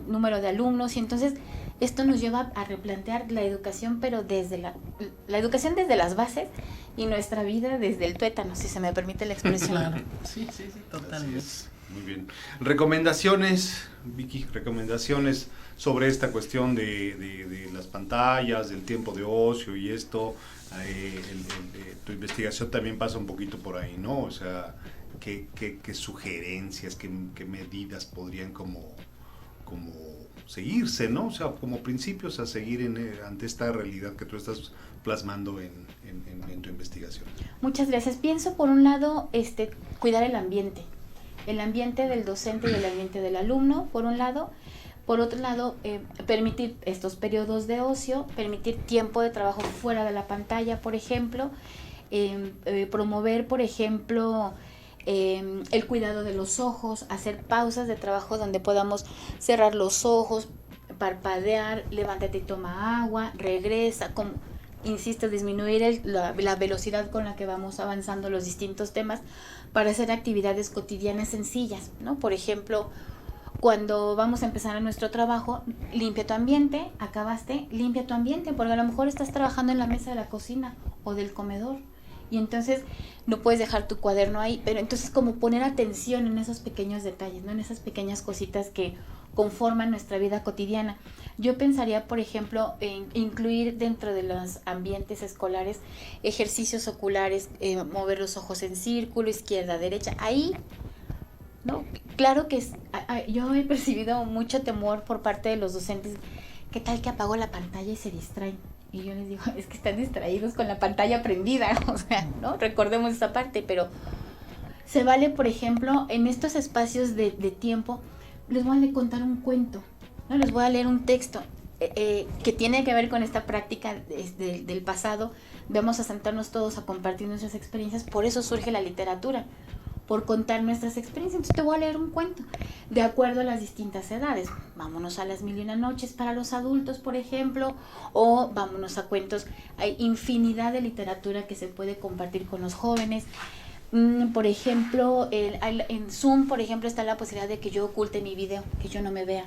Número de alumnos, y entonces esto nos lleva a replantear la educación, pero desde la educación desde las bases y nuestra vida desde el tuétano, si se me permite la expresión. Claro, sí, totalmente. Muy bien. Recomendaciones, Vicky, recomendaciones sobre esta cuestión de las pantallas, del tiempo de ocio y esto. Tu investigación también pasa un poquito por ahí, ¿no? O sea, ¿qué sugerencias, qué medidas podrían como seguirse, ¿no? O sea, como principios a seguir ante esta realidad que tú estás plasmando en tu investigación. Muchas gracias. Pienso, por un lado, cuidar el ambiente del docente y el ambiente del alumno, por un lado. Por otro lado, permitir estos periodos de ocio, permitir tiempo de trabajo fuera de la pantalla, por ejemplo, promover, por ejemplo, el cuidado de los ojos, hacer pausas de trabajo donde podamos cerrar los ojos, parpadear, levántate y toma agua, regresa, insisto, disminuir la velocidad con la que vamos avanzando los distintos temas para hacer actividades cotidianas sencillas, ¿no? Por ejemplo, cuando vamos a empezar nuestro trabajo, limpia tu ambiente, acabaste, limpia tu ambiente, porque a lo mejor estás trabajando en la mesa de la cocina o del comedor, y entonces no puedes dejar tu cuaderno ahí, pero entonces como poner atención en esos pequeños detalles, ¿no? En esas pequeñas cositas que conforman nuestra vida cotidiana. Yo pensaría, por ejemplo, en incluir dentro de los ambientes escolares ejercicios oculares, mover los ojos en círculo, izquierda, derecha, ahí, ¿no? Claro que yo he percibido mucho temor por parte de los docentes. ¿Qué tal que apago la pantalla y se distraen? Y yo les digo, es que están distraídos con la pantalla prendida, o sea, ¿no? Recordemos esa parte, pero se vale, por ejemplo, en estos espacios de tiempo, les voy a contar un cuento, ¿no? Les voy a leer un texto que tiene que ver con esta práctica del pasado. Vamos a sentarnos todos a compartir nuestras experiencias, por eso surge la literatura, por contar nuestras experiencias. Entonces te voy a leer un cuento de acuerdo a las distintas edades. Vámonos a Las Mil y Una Noches para los adultos, por ejemplo, o vámonos a cuentos. Hay infinidad de literatura que se puede compartir con los jóvenes. Por ejemplo, en Zoom, por ejemplo, está la posibilidad de que yo oculte mi video, que yo no me vea,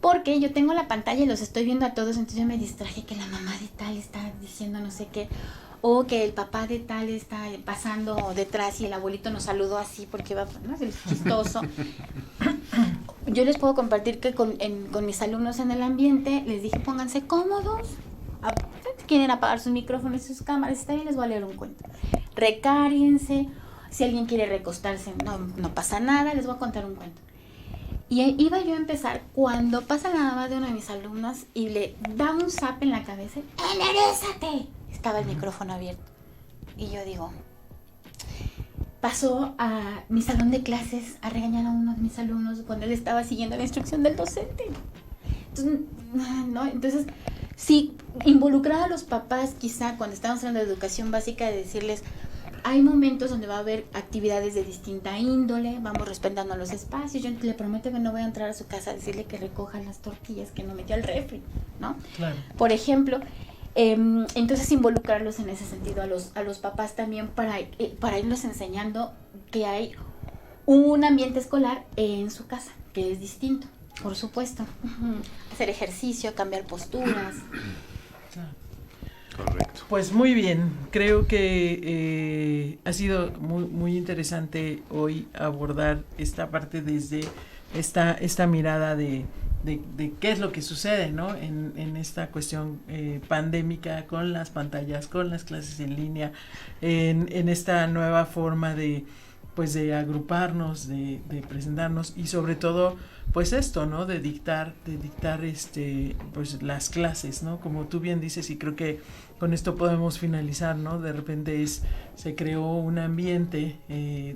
porque yo tengo la pantalla y los estoy viendo a todos, entonces yo me distraje que la mamá de tal está diciendo no sé qué, o que el papá de tal está pasando detrás y el abuelito nos saludó así porque va, ¿no? Es chistoso. Yo les puedo compartir que con mis alumnos en el ambiente les dije, pónganse cómodos, quieren apagar sus micrófonos y sus cámaras, está bien, les voy a leer un cuento. Recárguense, si alguien quiere recostarse, no pasa nada, les voy a contar un cuento. Y iba yo a empezar cuando pasa la mamá de uno de mis alumnos y le da un zap en la cabeza, ¡enderezate! Estaba el micrófono abierto. Y yo digo, pasó a mi salón de clases a regañar a uno de mis alumnos cuando él estaba siguiendo la instrucción del docente. Entonces, ¿no? Entonces, sí, involucrar a los papás quizá cuando estamos hablando de educación básica, de decirles, hay momentos donde va a haber actividades de distinta índole, vamos respetando los espacios. Yo le prometo que no voy a entrar a su casa a decirle que recoja las tortillas que no metió al refri, ¿no? Claro. Por ejemplo, entonces involucrarlos en ese sentido a los papás también para irlos enseñando que hay un ambiente escolar en su casa, que es distinto, por supuesto. Hacer ejercicio, cambiar posturas. Correcto. Pues muy bien, creo que ha sido muy, muy interesante hoy abordar esta parte desde esta mirada de qué es lo que sucede, ¿no? En esta cuestión pandémica, con las pantallas, con las clases en línea, en esta nueva forma de pues de agruparnos, de presentarnos y sobre todo pues esto, ¿no? De dictar pues las clases, ¿no? Como tú bien dices, y creo que con esto podemos finalizar, ¿no? De repente se creó un ambiente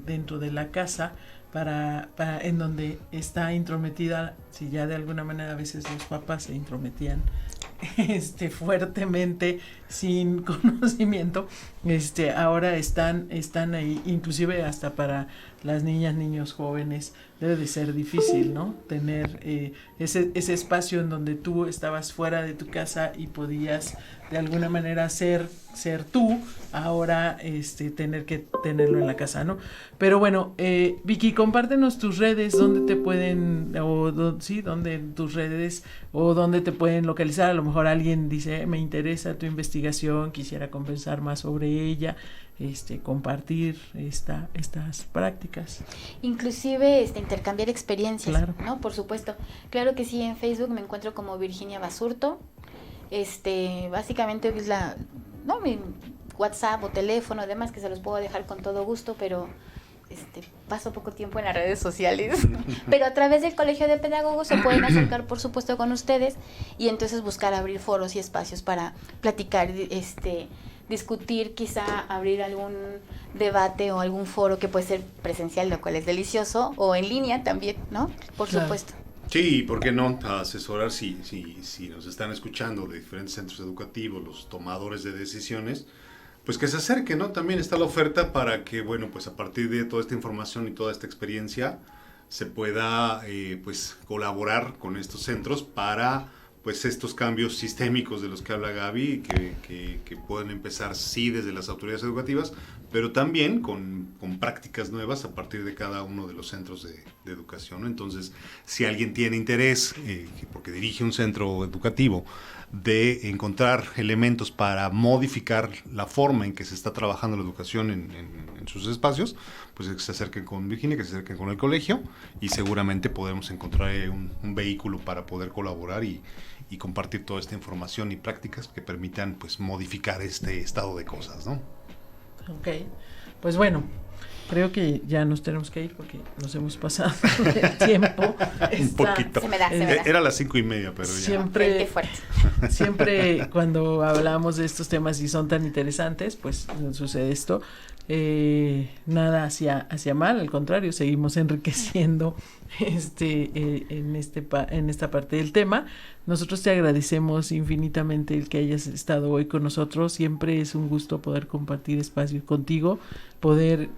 dentro de la casa para en donde está intrometida, si ya de alguna manera a veces los papás se intrometían fuertemente sin conocimiento, ahora están ahí, inclusive hasta para las niñas, niños, jóvenes, debe de ser difícil, ¿no? Tener ese espacio en donde tú estabas fuera de tu casa y podías de alguna manera ser tú, ahora tener que tenerlo en la casa, ¿no? Pero bueno, Vicky, compártenos tus redes, dónde te pueden, dónde tus redes, o dónde te pueden localizar. A lo mejor alguien dice, me interesa tu investigación, quisiera conversar más sobre ella, compartir estas prácticas. Inclusive intercambiar experiencias, claro, ¿no? Por supuesto. Claro que sí, en Facebook me encuentro como Virginia Basurto. Básicamente es mi WhatsApp o teléfono, además que se los puedo dejar con todo gusto, pero paso poco tiempo en las redes sociales. Pero a través del Colegio de Pedagogos se pueden acercar, por supuesto, con ustedes y entonces buscar abrir foros y espacios para platicar, discutir, quizá abrir algún debate o algún foro que puede ser presencial, lo cual es delicioso, o en línea también, ¿no? Por supuesto. Sí, ¿por qué no? Asesorar si nos están escuchando de diferentes centros educativos, los tomadores de decisiones, pues que se acerquen, ¿no? También está la oferta para que, bueno, pues a partir de toda esta información y toda esta experiencia se pueda, pues, colaborar con estos centros para, pues, estos cambios sistémicos de los que habla Gaby, que pueden empezar, sí, desde las autoridades educativas, pero también con prácticas nuevas a partir de cada uno de los centros de educación, ¿no? Entonces, si alguien tiene interés, porque dirige un centro educativo, de encontrar elementos para modificar la forma en que se está trabajando la educación en sus espacios, pues que se acerquen con Virginia, que se acerquen con el colegio, y seguramente podemos encontrar un vehículo para poder colaborar y compartir toda esta información y prácticas que permitan, pues, modificar este estado de cosas, ¿no? Ok, pues bueno, creo que ya nos tenemos que ir porque nos hemos pasado el tiempo. Un poquito. Se me da. Era las 5:30, pero ya. Siempre cuando hablamos de estos temas y son tan interesantes, pues sucede esto. Nada hacia mal, al contrario, seguimos enriqueciendo en esta parte del tema. Nosotros te agradecemos infinitamente el que hayas estado hoy con nosotros. Siempre es un gusto poder compartir espacios contigo, poder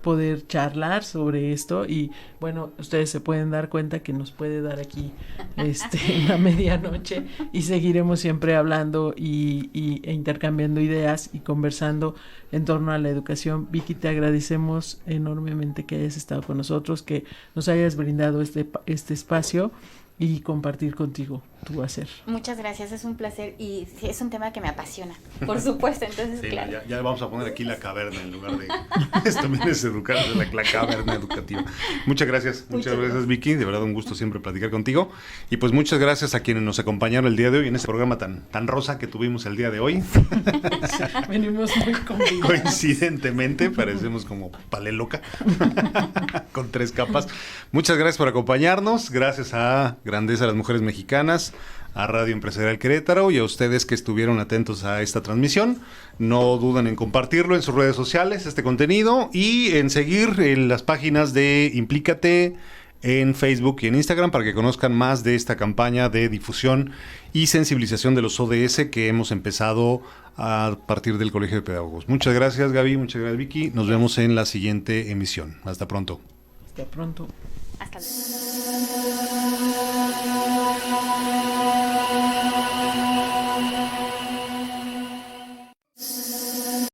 charlar sobre esto, y bueno, ustedes se pueden dar cuenta que nos puede dar aquí en la medianoche, y seguiremos siempre hablando e intercambiando ideas y conversando en torno a la educación. Vicky, te agradecemos enormemente que hayas estado con nosotros, que nos hayas brindado este espacio y compartir contigo tu hacer. Muchas gracias, es un placer y es un tema que me apasiona, por supuesto, entonces sí, claro. Ya vamos a poner aquí la caverna en lugar de esto también es educar, la caverna educativa. Muchas gracias Vicky, de verdad un gusto siempre platicar contigo, y pues muchas gracias a quienes nos acompañaron el día de hoy en este programa tan rosa que tuvimos el día de hoy. Sí, venimos muy combinados. Coincidentemente parecemos como paleloca con 3 capas. Muchas gracias por acompañarnos, gracias a Grandeza de las Mujeres Mexicanas, a Radio Empresarial Querétaro y a ustedes que estuvieron atentos a esta transmisión. No duden en compartirlo en sus redes sociales, este contenido, y en seguir en las páginas de Implícate en Facebook y en Instagram para que conozcan más de esta campaña de difusión y sensibilización de los ODS que hemos empezado a partir del Colegio de Pedagogos. Muchas gracias, Gaby, muchas gracias, Vicky. Nos vemos en la siguiente emisión. Hasta pronto. Hasta pronto. Hasta luego.